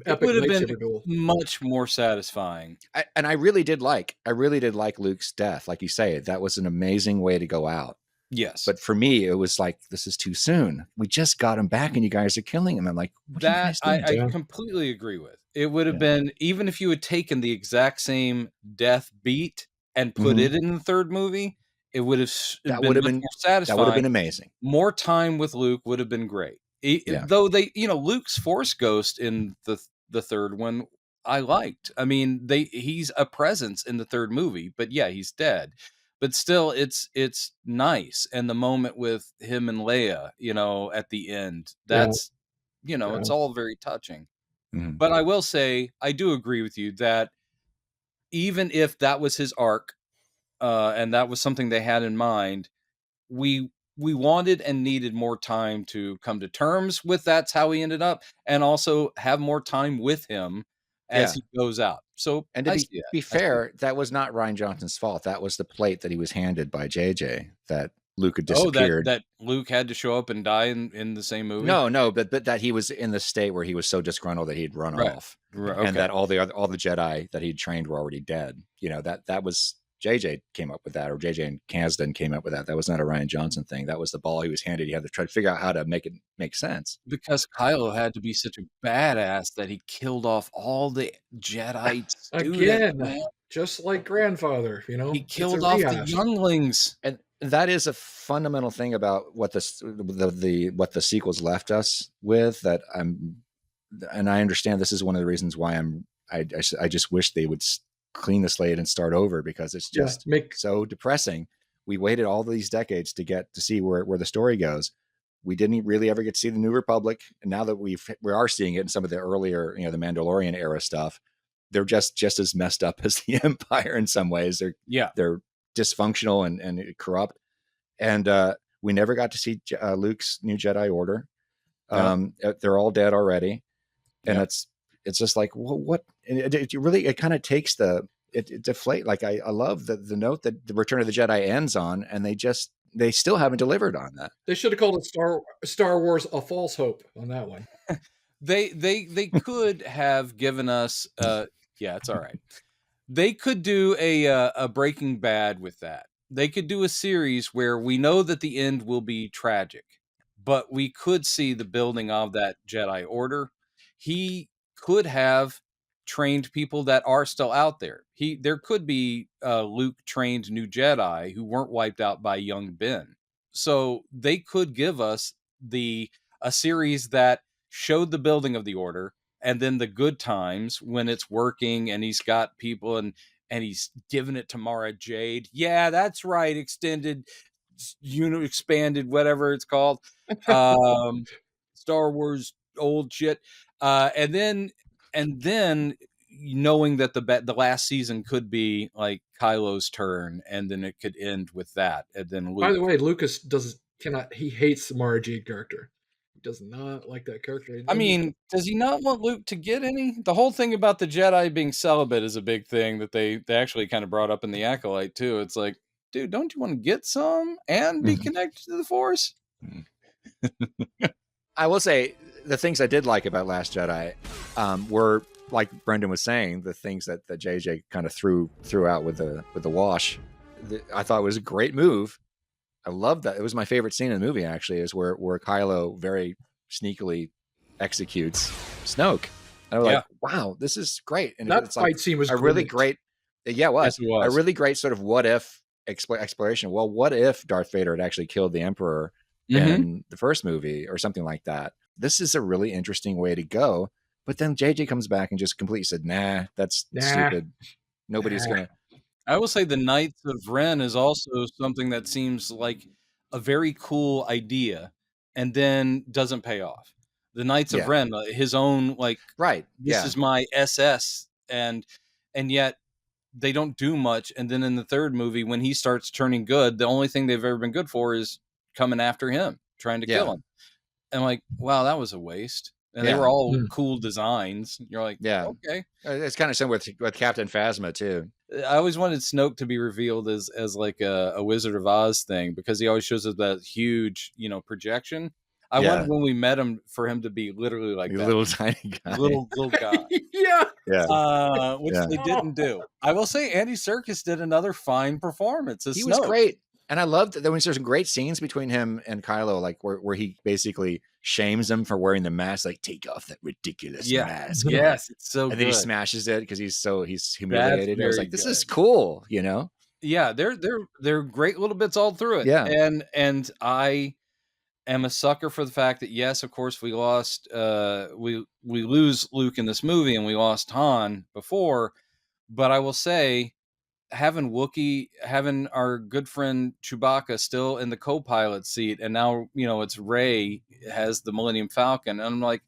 epic would have been duel. Much more satisfying. I really did like Luke's death. Like you say, that was an amazing way to go out. Yes. But for me, it was like, this is too soon. We just got him back and you guys are killing him. I'm like, that I completely agree with. It would have been, even if you had taken the exact same death beat and put it in the third movie, it would have been more satisfying. That would have been amazing. More time with Luke would have been great. Though Luke's Force Ghost in the third one, I liked. I mean, he's a presence in the third movie, but yeah, he's dead. But still, it's nice. And the moment with him and Leia, at the end, that's, it's all very touching. Mm-hmm. But I will say, I do agree with you that even if that was his arc, and that was something they had in mind, we wanted and needed more time to come to terms with that's how he ended up, and also have more time with him as he goes out. So, and to be fair, that was not Rian Johnson's fault. That was the plate that he was handed by JJ, that Luke had disappeared. That Luke had to show up and die in the same movie? No, but that he was in the state where he was so disgruntled that he'd run off. Right, okay. And that all the Jedi that he'd trained were already dead. That was JJ came up with that, or JJ and Kasdan came up with that. That was not a Rian Johnson thing. That was the ball he was handed. He had to try to figure out how to make it make sense. Because Kylo had to be such a badass that he killed off all the Jedi again, just like grandfather. He killed off the younglings, and that is a fundamental thing about what what the sequels left us with. And I understand this is one of the reasons why I just wish they would clean the slate and start over, because it's just so depressing. We waited all these decades to get to see where the story goes. We didn't really ever get to see the New Republic, and now that we are seeing it in some of the earlier, the Mandalorian era stuff, they're just as messed up as the Empire in some ways. They're dysfunctional and corrupt, and we never got to see Luke's new Jedi Order. They're all dead already, and it's just like, well, what? It kind of takes it deflate. Like I love the note that the Return of the Jedi ends on, and they still haven't delivered on that. They should have called it Star Wars: A False Hope on that one. They could have given us. It's all right. They could do a Breaking Bad with that. They could do a series where we know that the end will be tragic, but we could see the building of that Jedi Order. He could have trained people that are still out there. There could be Luke trained new Jedi who weren't wiped out by young Ben. So they could give us a series that showed the building of the Order, and then the good times when it's working and he's got people and he's giving it to Mara Jade. Yeah, that's right. Expanded, expanded, whatever it's called. Star Wars old shit. And then knowing that the last season could be like Kylo's turn, and then it could end with that. And then Luke. By the way, Lucas he hates the Mara Jade character. does not like that character. I mean, does he not want Luke to get any? The whole thing about the Jedi being celibate is a big thing that they actually kind of brought up in the Acolyte too. It's like, dude, don't you want to get some and be connected to the Force? I will say the things I did like about Last Jedi were, like Brendan was saying, the things that JJ kind of threw out with the wash. I thought it was a great move. I loved that. It was my favorite scene in the movie, actually, is where Kylo very sneakily executes Snoke. And I was like, wow, this is great. And that it's fight like scene was a really great. Yeah, it was. Yes, it was. A really great sort of what if exploration. Well, what if Darth Vader had actually killed the Emperor in the first movie or something like that? This is a really interesting way to go. But then JJ comes back and just completely said, nah, that's stupid. Nobody's going to. I will say the Knights of Ren is also something that seems like a very cool idea and then doesn't pay off. The Knights of Ren, his own, like, this is my SS, and yet they don't do much. And then in the third movie, when he starts turning good, the only thing they've ever been good for is coming after him, trying to kill him. And I'm like, wow, that was a waste. And they were all cool designs. You're like, okay. It's kind of similar with Captain Phasma too. I always wanted Snoke to be revealed as like a Wizard of Oz thing, because he always shows us that huge, projection. I wanted when we met him for him to be literally like that. Little tiny guy. Little guy. Which they didn't do. I will say Andy Serkis did another fine performance as Snoke. He was great. And I loved that there's some great scenes between him and Kylo, like where he basically shames him for wearing the mask, like, take off that ridiculous mask. Yes, it's so and then he smashes it because he's humiliated. I was like, this is cool, Yeah, they're great little bits all through it. Yeah. And I am a sucker for the fact that, yes, of course, we lost we lose Luke in this movie and we lost Han before, but I will say, having our good friend Chewbacca still in the co-pilot seat, and now it's Rey has the Millennium Falcon, and I'm like,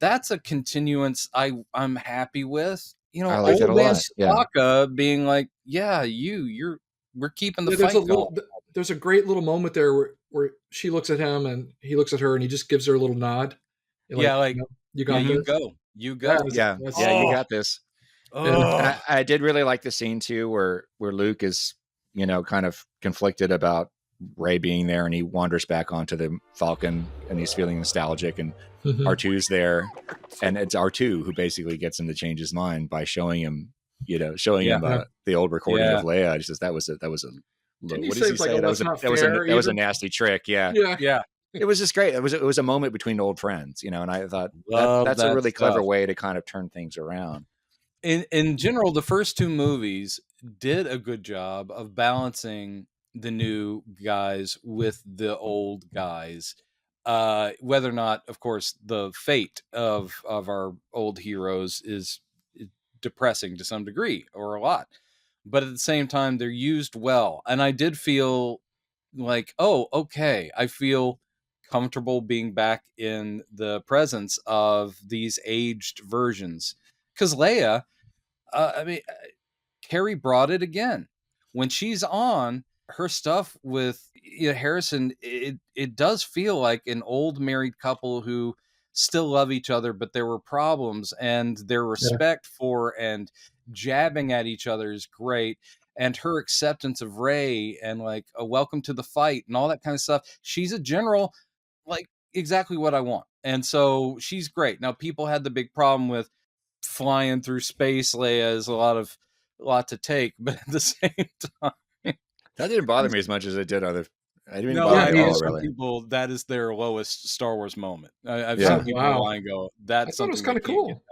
that's a continuance I'm happy with. I like that a lot. Chewbacca being like, we're keeping the fight going. There's a great little moment there where she looks at him and he looks at her and he just gives her a little nod. You go. You go. You got this. And I did really like the scene too, where Luke is, kind of conflicted about Rey being there, and he wanders back onto the Falcon, and he's feeling nostalgic, and R2's there, and it's R2 who basically gets him to change his mind by showing him the old recording of Leia. He says that was a what does he say? That was a nasty trick. Yeah. It was just great. It was a moment between old friends, and I thought that's a really clever way to kind of turn things around. In general, the first two movies did a good job of balancing the new guys with the old guys. Whether or not, of course, the fate of our old heroes is depressing to some degree or a lot. But at the same time, they're used well. And I did feel like, oh, okay, I feel comfortable being back in the presence of these aged versions. Because Leia, Carrie brought it again. When she's on, her stuff with Harrison, it does feel like an old married couple who still love each other, but there were problems, and their respect for and jabbing at each other is great. And her acceptance of Rey and like a welcome to the fight and all that kind of stuff. She's a general, like exactly what I want. And so she's great. Now, people had the big problem with flying through space. Leia is a lot to take, but at the same time, that didn't bother me as much as it did other. I didn't bother me at all, some really. People, that is their lowest Star Wars moment. I've seen people online go, that's something was kind of cool.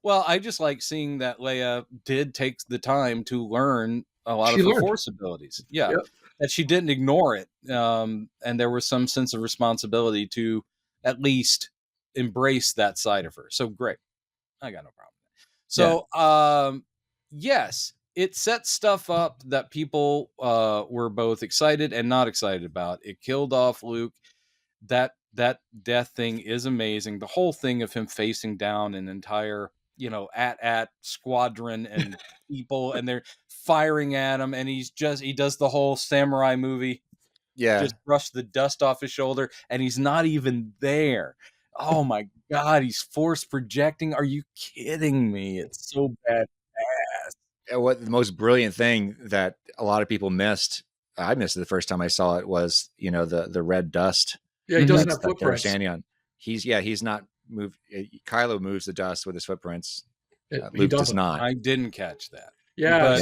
Well, I just like seeing that Leia did take the time to learn a lot of her Force abilities. Yeah. Yep. That she didn't ignore it. And there was some sense of responsibility to at least embrace that side of her. So great. I got no problem. So, yes, it set stuff up that people were both excited and not excited about. It killed off Luke. That death thing is amazing. The whole thing of him facing down an entire, at squadron and people, and they're firing at him, and he does the whole samurai movie, just brush the dust off his shoulder, and he's not even there. Oh my God, he's force projecting. Are you kidding me? It's so badass. What the most brilliant thing that a lot of people missed, I missed it the first time I saw it, was, you know, the red dust. Yeah, he doesn't have footprints. Standing on. He's not moved. Kylo moves the dust with his footprints. Luke does not. I didn't catch that. Yeah,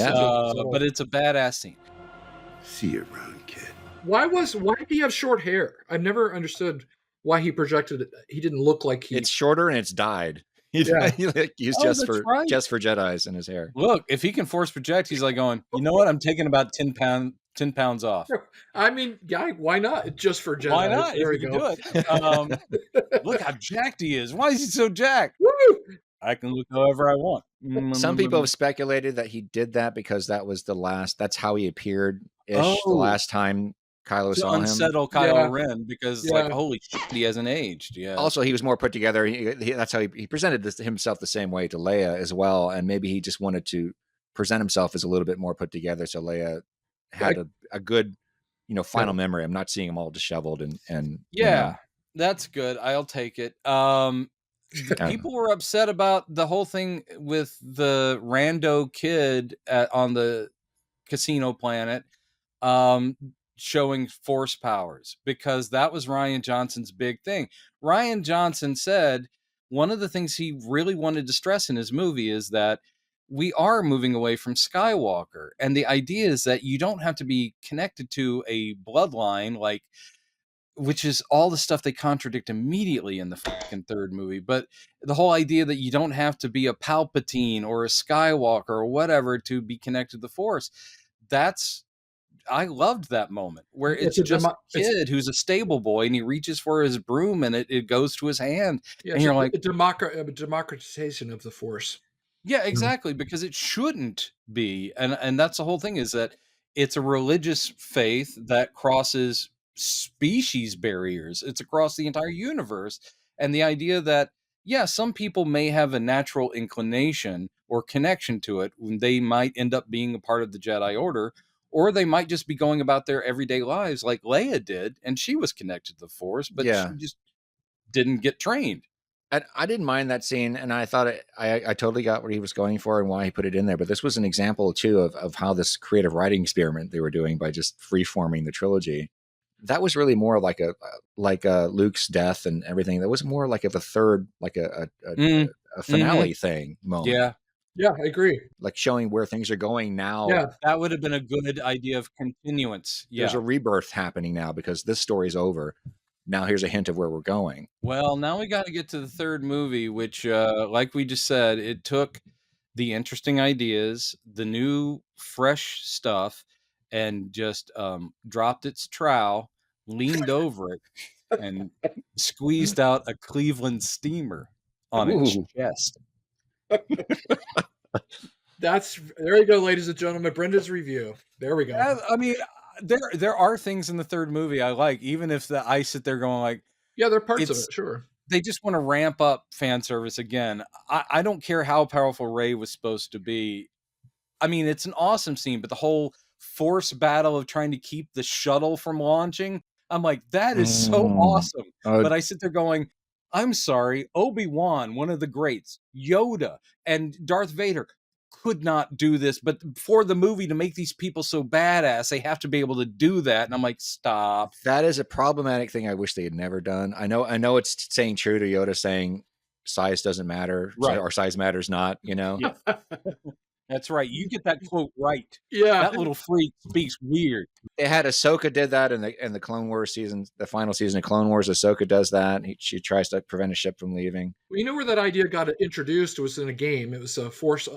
but it's a badass scene. See you around, kid. Why did he have short hair? I've never understood why he projected it. He didn't look like he. It's shorter and it's dyed. He's just for Jedis in his hair. Look, if he can force project, he's like going, you know what? I'm taking about 10 pounds off. I mean, guy, why not? Just for Jedi. Why not? There you go. Do it. Look how jacked he is. Why is he so jacked? Woo! I can look however I want. Some people have speculated that he did that because that's how he appeared the last time Kylo saw him. Unsettle Kylo Ren because like, holy shit, he hasn't aged. Yeah. Also, he was more put together. That's how he presented himself the same way to Leia as well. And maybe he just wanted to present himself as a little bit more put together. So Leia had a good, final memory. I'm not seeing him all disheveled and that's good. I'll take it. People were upset about the whole thing with the rando kid on the casino planet showing force powers, because that was Rian Johnson's big thing. Rian Johnson said one of the things he really wanted to stress in his movie is that we are moving away from Skywalker. And the idea is that you don't have to be connected to a bloodline, which is all the stuff they contradict immediately in the fucking third movie. But the whole idea that you don't have to be a Palpatine or a Skywalker or whatever to be connected to the Force. I loved that moment where it's just a kid who's a stable boy and he reaches for his broom and it goes to his hand. Yeah, and you're like, a democratization of the Force. Yeah, exactly. Because it shouldn't be. And that's the whole thing, is that it's a religious faith that crosses species barriers. It's across the entire universe. And the idea that, some people may have a natural inclination or connection to it when they might end up being a part of the Jedi Order, or they might just be going about their everyday lives like Leia did, and she was connected to the Force, but she just didn't get trained. I didn't mind that scene, and I thought I totally got what he was going for and why he put it in there. But this was an example, too, of how this creative writing experiment they were doing by just free-forming the trilogy. That was really more like a Luke's death and everything. That was more like a third, like a finale thing moment. Yeah, I agree. Like showing where things are going now. Yeah, that would have been a good idea of continuance. Yeah. There's a rebirth happening now because this story's over. Now here's a hint of where we're going. Well, now we got to get to the third movie, which, like we just said, it took the interesting ideas, the new, fresh stuff, and just dropped its trowel, leaned over it, and squeezed out a Cleveland steamer on its chest. There you go, ladies and gentlemen. Brenda's review. There we go. I mean, there are things in the third movie I like, even if I sit there going like, there are parts of it, sure. They just want to ramp up fan service again. I don't care how powerful Rey was supposed to be. I mean, it's an awesome scene, but the whole Force battle of trying to keep the shuttle from launching, I'm like, that is so awesome. But I sit there going, I'm sorry, Obi-Wan, one of the greats, Yoda, and Darth Vader could not do this. But for the movie to make these people so badass, they have to be able to do that. And I'm like, stop. That is a problematic thing I wish they had never done. I know it's staying true to Yoda saying size doesn't matter, right, or size matters not, Yeah. That's right. You get that quote right. Yeah. That little freak speaks weird. They had Ahsoka did that in the Clone Wars season, the final season of Clone Wars. Ahsoka does that. She tries to prevent a ship from leaving. Well, you know where that idea got introduced? It was in a game. It was Force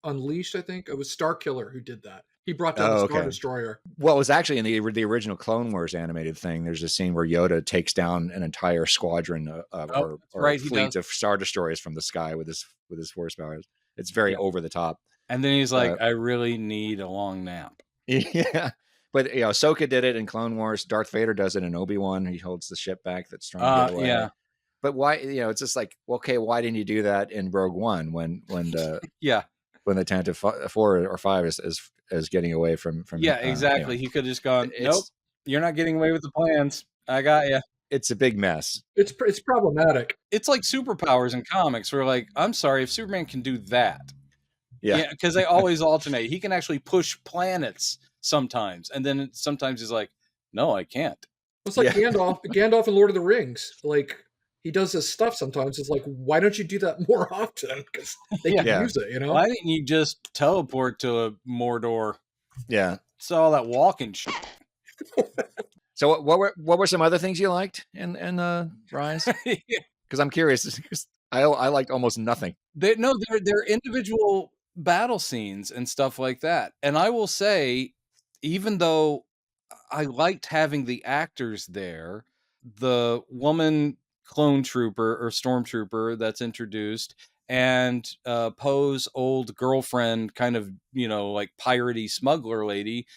Unleashed, I think. It was Starkiller who did that. He brought down the Star Destroyer. Well, it was actually in the original Clone Wars animated thing. There's a scene where Yoda takes down an entire squadron or a fleet of Star Destroyers from the sky with his Force powers. It's very over the top. And then he's like, I really need a long nap. Yeah. But Ahsoka did it in Clone Wars. Darth Vader does it in Obi-Wan. He holds the ship back that's trying to get away. Yeah. But why, it's just like, okay, why didn't you do that in Rogue One when the when the Tantive 4 or 5 is getting away from exactly. He could have just gone, nope. You're not getting away with the plans. I got you. It's a big mess. It's problematic. It's like superpowers in comics where, like, I'm sorry, if Superman can do that, yeah, because they always alternate. He can actually push planets sometimes, and then sometimes he's like, no, I can't. It's like Gandalf in Lord of the Rings. Like, he does this stuff sometimes. It's like, why don't you do that more often? Because they can use it, you know? Why didn't you just teleport to a Mordor? Yeah. It's all that walking shit. So what were some other things you liked in Rise? Because I'm curious. I liked almost nothing. They're individual battle scenes and stuff like that. And I will say, even though I liked having the actors there, the woman clone trooper or stormtrooper that's introduced, and Poe's old girlfriend, kind of, like piratey smuggler lady,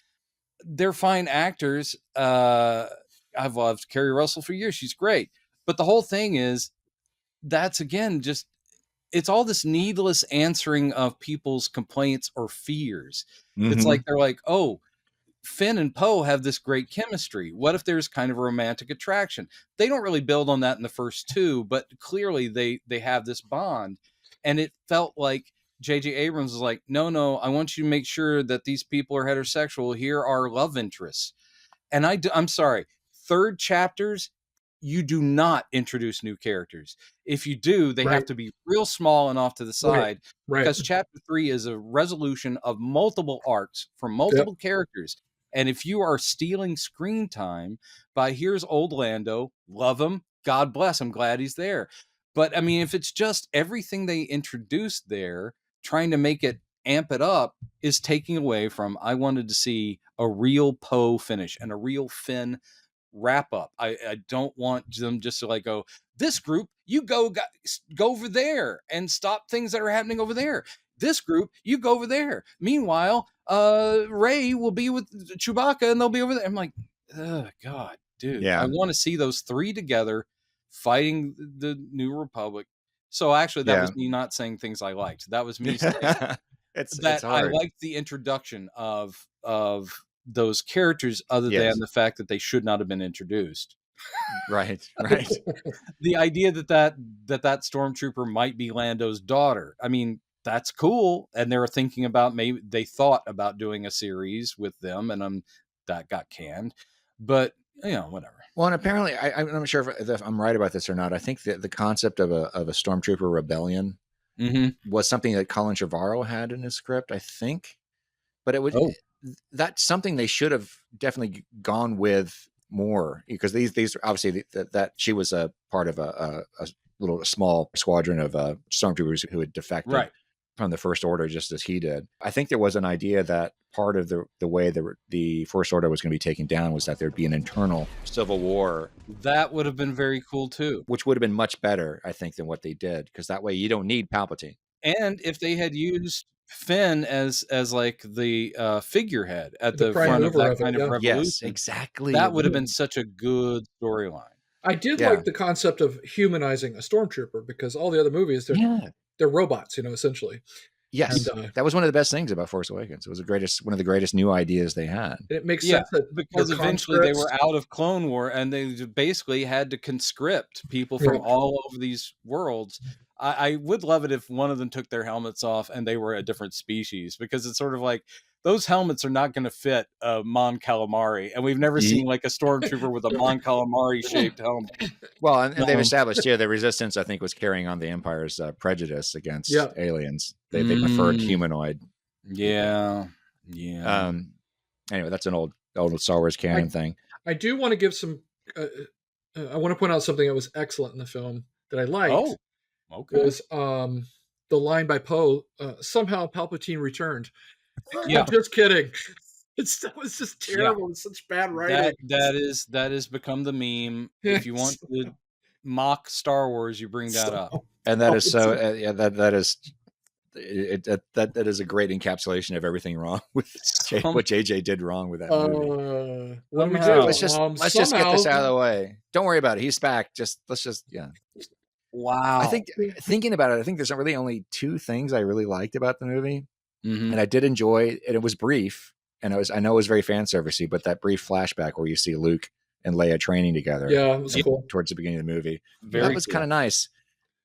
they're fine actors. I've loved Kerry Russell for years. She's great. But the whole thing is, that's again, just, it's all this needless answering of people's complaints or fears. Mm-hmm. It's like, they're like, oh, Finn and Poe have this great chemistry. What if there's kind of a romantic attraction? They don't really build on that in the first two, but clearly they have this bond. And it felt like J.J. Abrams was like, no, I want you to make sure that these people are heterosexual. Here are love interests. And I'm sorry, third chapters, you do not introduce new characters. If you do, they have to be real small and off to the side, because chapter 3 is a resolution of multiple arcs from multiple characters. And if you are stealing screen time by, here's old Lando, love him, God bless, I'm glad he's there. But I mean, if it's just everything they introduced there, trying to make it amp it up, is taking away from, I wanted to see a real Poe finish and a real Finn wrap up. I don't want them just to like go, this group, you go over there and stop things that are happening over there. This group, you go over there. Meanwhile, Rey will be with Chewbacca and they'll be over there. I'm like, oh God, dude. I want to see those three together fighting the New Republic. So actually, that was me not saying things I liked. That was me saying it's hard. I liked the introduction of those characters, other than the fact that they should not have been introduced. Right. The idea that stormtrooper might be Lando's daughter. I mean, that's cool. And they were thinking about, maybe they thought about doing a series with them, and that got canned. But whatever. Well, and apparently, I'm not sure if I'm right about this or not. I think that the concept of a stormtrooper rebellion was something that Colin Trevorrow had in his script, I think. But it was that's something they should have definitely gone with more, because these obviously that she was a part of a small squadron of stormtroopers who had defected from the First Order, just as he did. I think there was an idea that part of the way the First Order was going to be taken down was that there'd be an internal civil war. That would have been very cool too. Which would have been much better, I think, than what they did, because that way you don't need Palpatine. And if they had used Finn as like the figurehead at the front of that kind of revolution, yes, exactly, that would have been such a good storyline. I did like the concept of humanizing a stormtrooper, because all the other movies, they're robots, essentially. Yes, and, that was one of the best things about Force Awakens. It was one of the greatest new ideas they had. And it makes sense that because eventually they were out of Clone War, and they basically had to conscript people from all over these worlds. I would love it if one of them took their helmets off and they were a different species, because it's sort of like, those helmets are not going to fit Mon Calamari, and we've never seen like a stormtrooper with a Mon Calamari shaped helmet. Well, and they've established the Resistance, I think, was carrying on the Empire's prejudice against aliens. They preferred humanoid. Yeah. Anyway, that's an old Star Wars canon thing. I do want to give some. I want to point out something that was excellent in the film that I liked. Oh, okay. Was the line by Poe, somehow Palpatine returned. Yeah, I'm just kidding. It was just terrible. It's such bad writing. That is become the meme. If you want to mock Star Wars, you bring that up. And that is so. That is a great encapsulation of everything wrong with what JJ did wrong with that movie. What do we do? Let's just get this out of the way. Don't worry about it. He's back. Let's just. Wow. I think thinking about it, I think there's really only two things I really liked about the movie. And I did enjoy it. It was brief, And I know it was very fan servicey, but that brief flashback where you see Luke and Leia training together, it was cool. towards the beginning of the movie, that was kind of nice.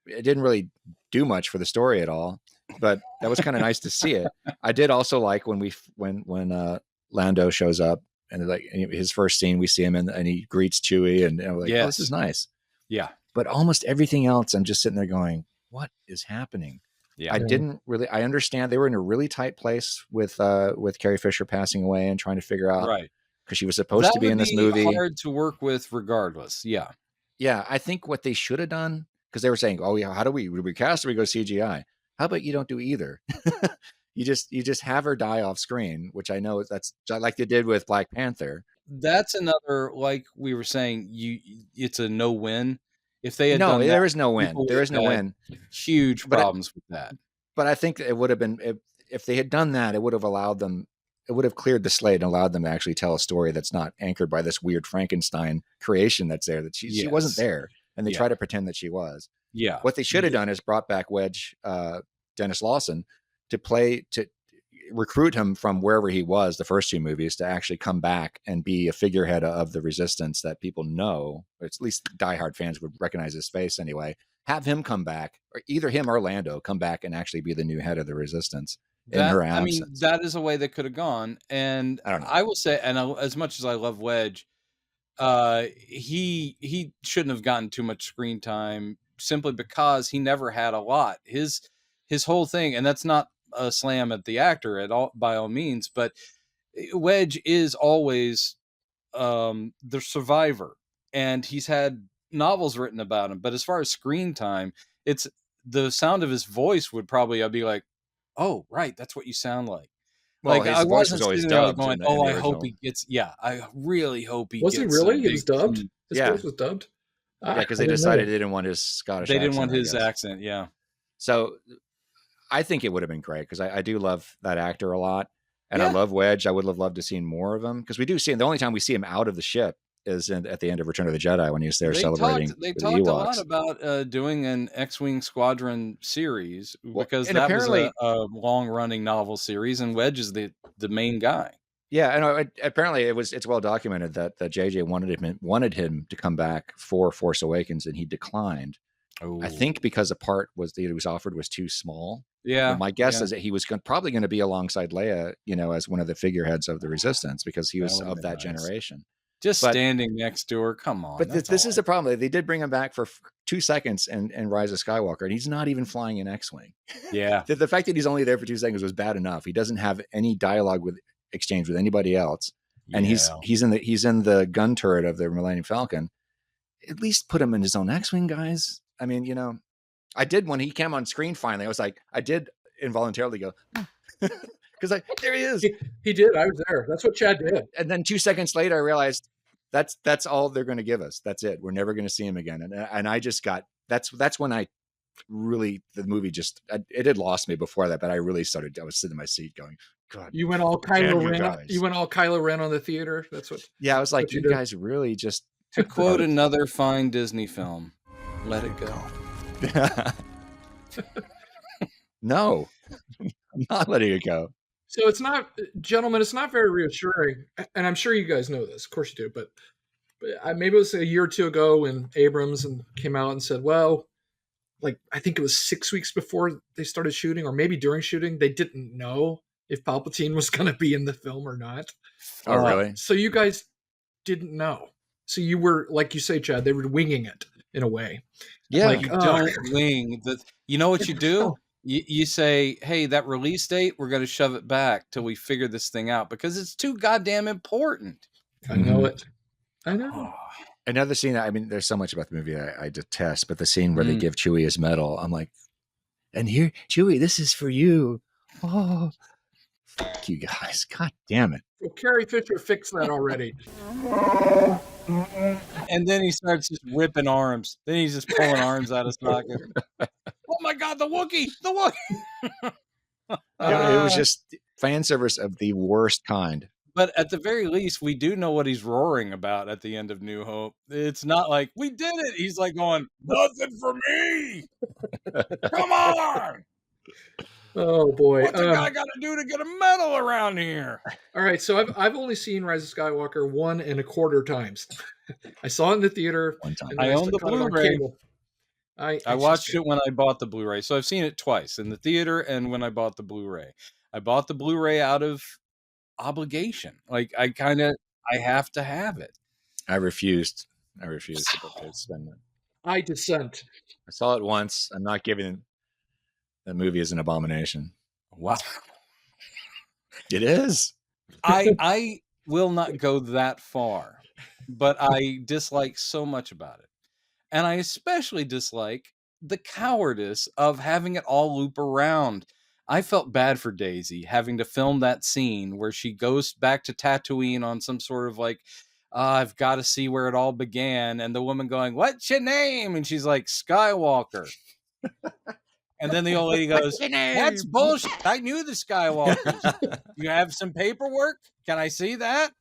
It didn't really do much for the story at all, but that was kind of nice to see it. I did also like when Lando shows up and like his first scene, we see him and he greets Chewie and like, oh, this is nice. Yeah. But almost everything else, I'm just sitting there going, what is happening? Yeah. I understand they were in a really tight place with Carrie Fisher passing away and trying to figure out, right, because she was supposed to be in this movie. Hard to work with regardless. Yeah. Yeah. I think what they should have done, because they were saying, oh yeah, do we cast or we go CGI? How about you don't do either? You just have her die off screen, which I know that's like they did with Black Panther. That's another, like we were saying, it's a no-win. If they had done that, there is no win. There is no win. Huge problems with that. But I think it would have been, if they had done that, it would have allowed them, it would have cleared the slate and allowed them to actually tell a story that's not anchored by this weird Frankenstein creation that's there, that she wasn't there. And they try to pretend that she was. Yeah. What they should have done is brought back Wedge, Dennis Lawson, to recruit him from wherever he was the first two movies to actually come back and be a figurehead of the resistance that people know, or at least diehard fans would recognize his face anyway. Have him come back, or either him or Lando come back and actually be the new head of the resistance in her absence. I mean, that is a way that could have gone. And I don't know. I will say, and as much as I love Wedge, he shouldn't have gotten too much screen time simply because he never had a lot. His whole thing, and that's not a slam at the actor at all, by all means, but Wedge is always the survivor, and he's had novels written about him. But as far as screen time, it's the sound of his voice would probably, I'd be like, oh, right, that's what you sound like. Well, like his I voice wasn't was always sitting there dubbed. going, I hope he gets. Yeah, I really hope he was gets. Was he really? He was dubbed. His voice was dubbed. Yeah, because they decided they didn't want his Scottish. They didn't want his accent. Yeah. So I think it would have been great, because I do love that actor a lot, and I love Wedge. I would have loved to see more of him, because we do see him. The only time we see him out of the ship is at the end of Return of the Jedi, when he's there celebrating. They talked a lot about doing an X-Wing Squadron series, because that was a long-running novel series, and Wedge is the main guy. Yeah, and apparently it's well documented that JJ wanted him to come back for Force Awakens, and he declined. Oh. I think because the part that he was offered was too small. Yeah, but my guess is that he was probably going to be alongside Leia, as one of the figureheads of the Resistance, because he was of that generation. Standing next to her, come on. But this is the problem. They did bring him back for 2 seconds and Rise of Skywalker, and he's not even flying an X-Wing. Yeah, the fact that he's only there for 2 seconds was bad enough. He doesn't have any dialogue exchange with anybody else, and he's in the gun turret of the Millennium Falcon. At least put him in his own X-Wing, guys. I mean, I did when he came on screen finally. I did involuntarily go, because there he is. He did. I was there. That's what Chad did. And then 2 seconds later, I realized that's all they're going to give us. That's it. We're never going to see him again. And I just got that's when I really the movie it had lost me before that. But I really started. I was sitting in my seat going, God. You went all Kylo Ren. You went all Kylo Ren on the theater. That's what. Yeah, I was like, you guys really just. To quote another fine Disney film, let it go. No, I'm not letting it go. So it's not, gentlemen, it's not very reassuring. And I'm sure you guys know this. Of course you do. But maybe it was a year or two ago when Abrams came out and said, well, like, I think it was 6 weeks before they started shooting, or maybe during shooting, they didn't know if Palpatine was going to be in the film or not. Oh, really? So you guys didn't know. So you were, like you say, Chad, they were winging it in a way. Yeah. Like, you don't wing. You know what you do? You say, hey, that release date, we're going to shove it back till we figure this thing out, because it's too goddamn important. I know it. I know. Another scene, I mean, there's so much about the movie I detest, but the scene where they give Chewie his medal, I'm like, and here, Chewie, this is for you. Oh, fuck you guys. God damn it. Well, Carrie Fisher fixed that already. And then he starts just ripping arms. Then he's just pulling arms out of socket. Oh my God, the Wookiee! The Wookiee! It was just fan service of the worst kind. But at the very least, we do know what he's roaring about at the end of New Hope. It's not like, we did it! He's like going, nothing for me! Come on! Oh boy. What's a guy got to do to get a medal around here? All right, so I've only seen Rise of Skywalker 1.25 times. I saw it in the theater. One time. And then I own the caught it on Blu-ray. cable. I watched it when I bought the Blu-ray. So I've seen it twice, in the theater and when I bought the Blu-ray. I bought the Blu-ray out of obligation. Like, I have to have it. I refused to spend it. I dissent. I saw it once. I'm not giving the movie is an abomination. Wow. It is. I will not go that far, but I dislike so much about it. And I especially dislike the cowardice of having it all loop around. I felt bad for Daisy having to film that scene where she goes back to Tatooine on some sort of like, I've got to see where it all began. And the woman going, "What's your name?" And she's like, "Skywalker." And then the old lady goes, "That's bullshit. I knew the Skywalkers. You have some paperwork? Can I see that?"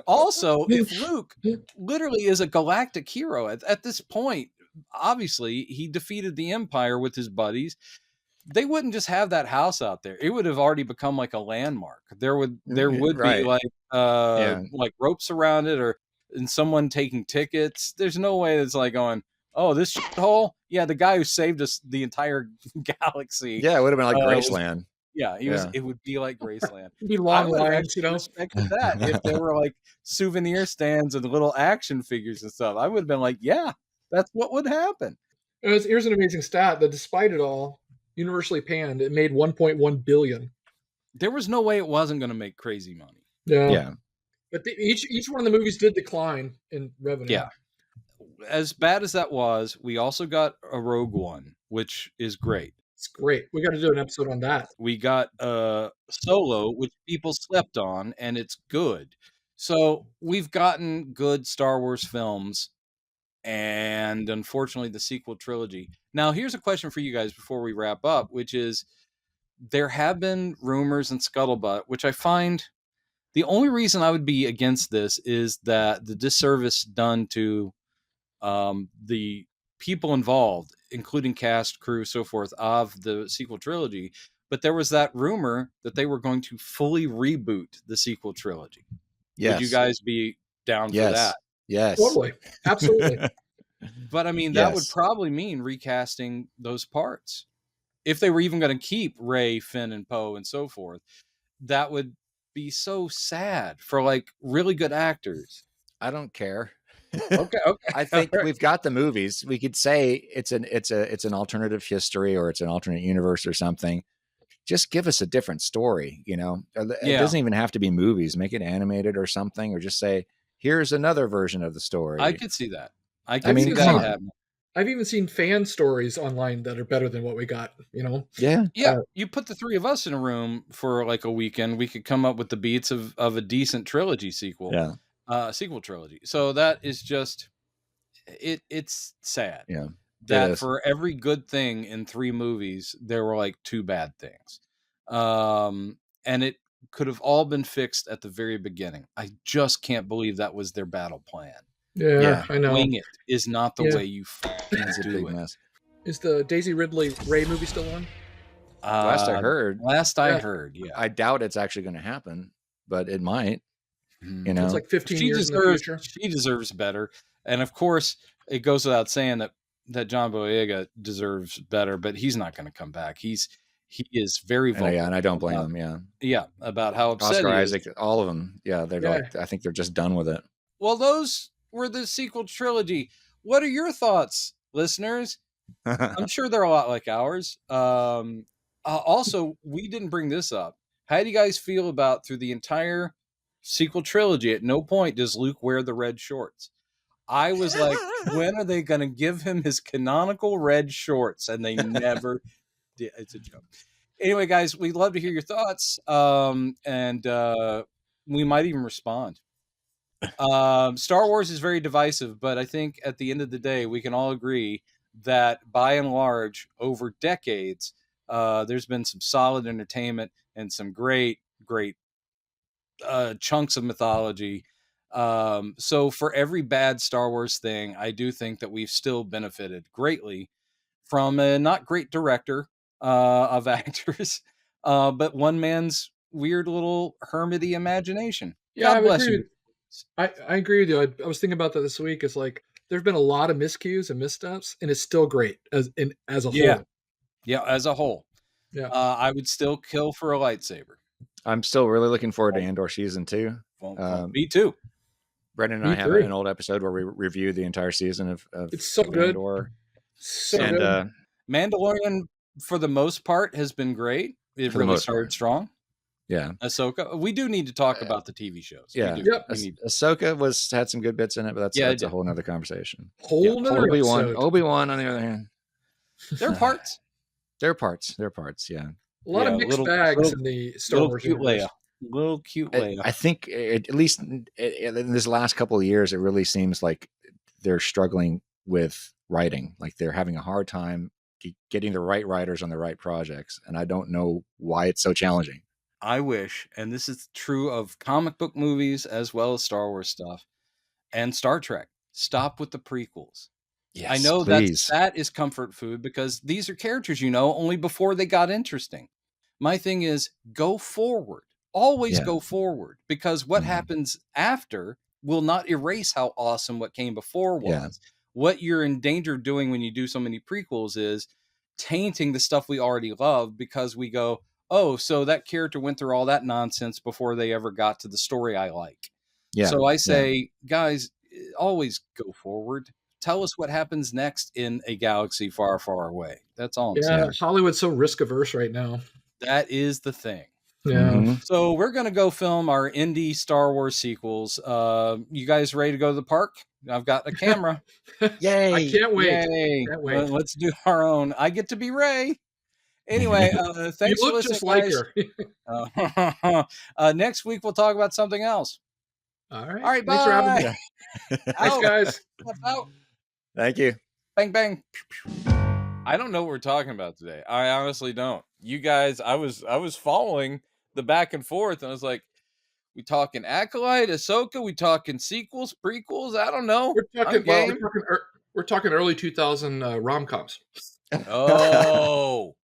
Also, if Luke literally is a galactic hero at this point, obviously he defeated the Empire with his buddies. They wouldn't just have that house out there. It would have already become like a landmark. There would Right. be like ropes around it, and someone taking tickets. There's no way it's like going, "Oh, this hole." Yeah, the guy who saved us the entire galaxy. Yeah, it would have been like Graceland. Yeah, it would be like Graceland. It'd be long lines, actually respected that if there were like souvenir stands and little action figures and stuff. I would have been like, yeah, that's what would happen. Here's an amazing stat that despite it all, universally panned, it made $1.1 billion. There was no way it wasn't going to make crazy money. Yeah. But each one of the movies did decline in revenue. Yeah. As bad as that was, we also got a Rogue One, which is great. It's great. We got to do an episode on that. We got Solo, which people slept on, and it's good. So we've gotten good Star Wars films, and unfortunately the sequel trilogy. Now, here's a question for you guys before we wrap up, which is, there have been rumors and scuttlebutt, which I find the only reason I would be against this is that the disservice done to the people involved, including cast, crew, so forth, of the sequel trilogy. But there was that rumor that they were going to fully reboot the sequel trilogy. Yes. Would you guys be down for that? Yes. Totally. Absolutely. But I mean, that would probably mean recasting those parts. If they were even going to keep Rey, Finn, and Poe and so forth, that would be so sad for like really good actors. I don't care. Okay. I think we've got the movies. We could say it's an alternative history or it's an alternate universe or something. Just give us a different story, you know. It doesn't even have to be movies. Make it animated or something, or just say, here's another version of the story. I could see that. I mean, see that happen. I've even seen fan stories online that are better than what we got, you know? Yeah. You put the three of us in a room for like a weekend, we could come up with the beats of a decent trilogy sequel. Yeah. Sequel trilogy. So that is just it's sad. Yeah. That for every good thing in 3 movies, there were like 2 bad things. And it could have all been fixed at the very beginning. I just can't believe that was their battle plan. Yeah. I know. Wing it is not the way you fucking do it. Mess. Is the Daisy Ridley Rey movie still on? Last I heard. Yeah. I doubt it's actually going to happen, but it might. You know, it's like 15 years in the future. She deserves better. And of course, it goes without saying that John Boyega deserves better, but he's not going to come back. He is very vocal. And I don't blame him. Yeah. Yeah. About how upset Oscar he Isaac, is. all of them. Yeah. They're like, I think they're just done with it. Well, those were the sequel trilogy. What are your thoughts, listeners? I'm sure they're a lot like ours. Also, we didn't bring this up. How do you guys feel about through the entire sequel trilogy? At no point does Luke wear the red shorts. I was like, when are they going to give him his canonical red shorts? And they never did. It's a joke. Anyway, guys, we'd love to hear your thoughts. And we might even respond. Star Wars is very divisive, but I think at the end of the day, we can all agree that by and large, over decades, there's been some solid entertainment and some great chunks of mythology. So for every bad Star Wars thing, I do think that we've still benefited greatly from a not great director, of actors, but one man's weird little hermity imagination. Yeah, God bless you. I agree with you. I was thinking about that this week. It's like there's been a lot of miscues and missteps, and it's still great as a whole. Yeah, as a whole. Yeah, I would still kill for a lightsaber. I'm still really looking forward to Andor season 2. Me too. Brendan and I have an old episode where we review the entire season of it's so good. Andor. So good. Mandalorian, for the most part, has been great. It really started strong. Yeah. Ahsoka. We do need to talk about the TV shows. Yeah. Ahsoka had some good bits in it, but that's a whole nother conversation. Obi-Wan, on the other hand. They're parts. They're parts, yeah. A lot of mixed bags in the Star Wars universe. Little cute Leia. I think, at least in this last couple of years, it really seems like they're struggling with writing. Like they're having a hard time getting the right writers on the right projects. And I don't know why it's so challenging. I wish, and this is true of comic book movies as well as Star Wars stuff and Star Trek, stop with the prequels. Yes, I know please. that is comfort food because these are characters only before they got interesting. My thing is go forward. Always go forward, because what happens after will not erase how awesome what came before was. Yeah. What you're in danger of doing when you do so many prequels is tainting the stuff we already love, because we go, oh, so that character went through all that nonsense before they ever got to the story I like. Yeah. So I say, guys, always go forward. Tell us what happens next in a galaxy far, far away. That's all I'm saying. Hollywood's so risk averse right now. That is the thing. Yeah. Mm-hmm. So we're going to go film our indie Star Wars sequels. You guys ready to go to the park? I've got a camera. Yay. I can't wait. Yay. Can't wait. Let's do our own. I get to be Ray. Anyway, thanks for listening, guys. Next week, we'll talk about something else. All right. All right, thanks for having me. Thanks, guys. Out. Thank you. Bang, bang. I don't know what we're talking about today. I honestly don't. You guys, I was following the back and forth, and I was like, we talking Acolyte, Ahsoka, we talking sequels, prequels? I don't know. We're talking early 2000 rom-coms. Oh,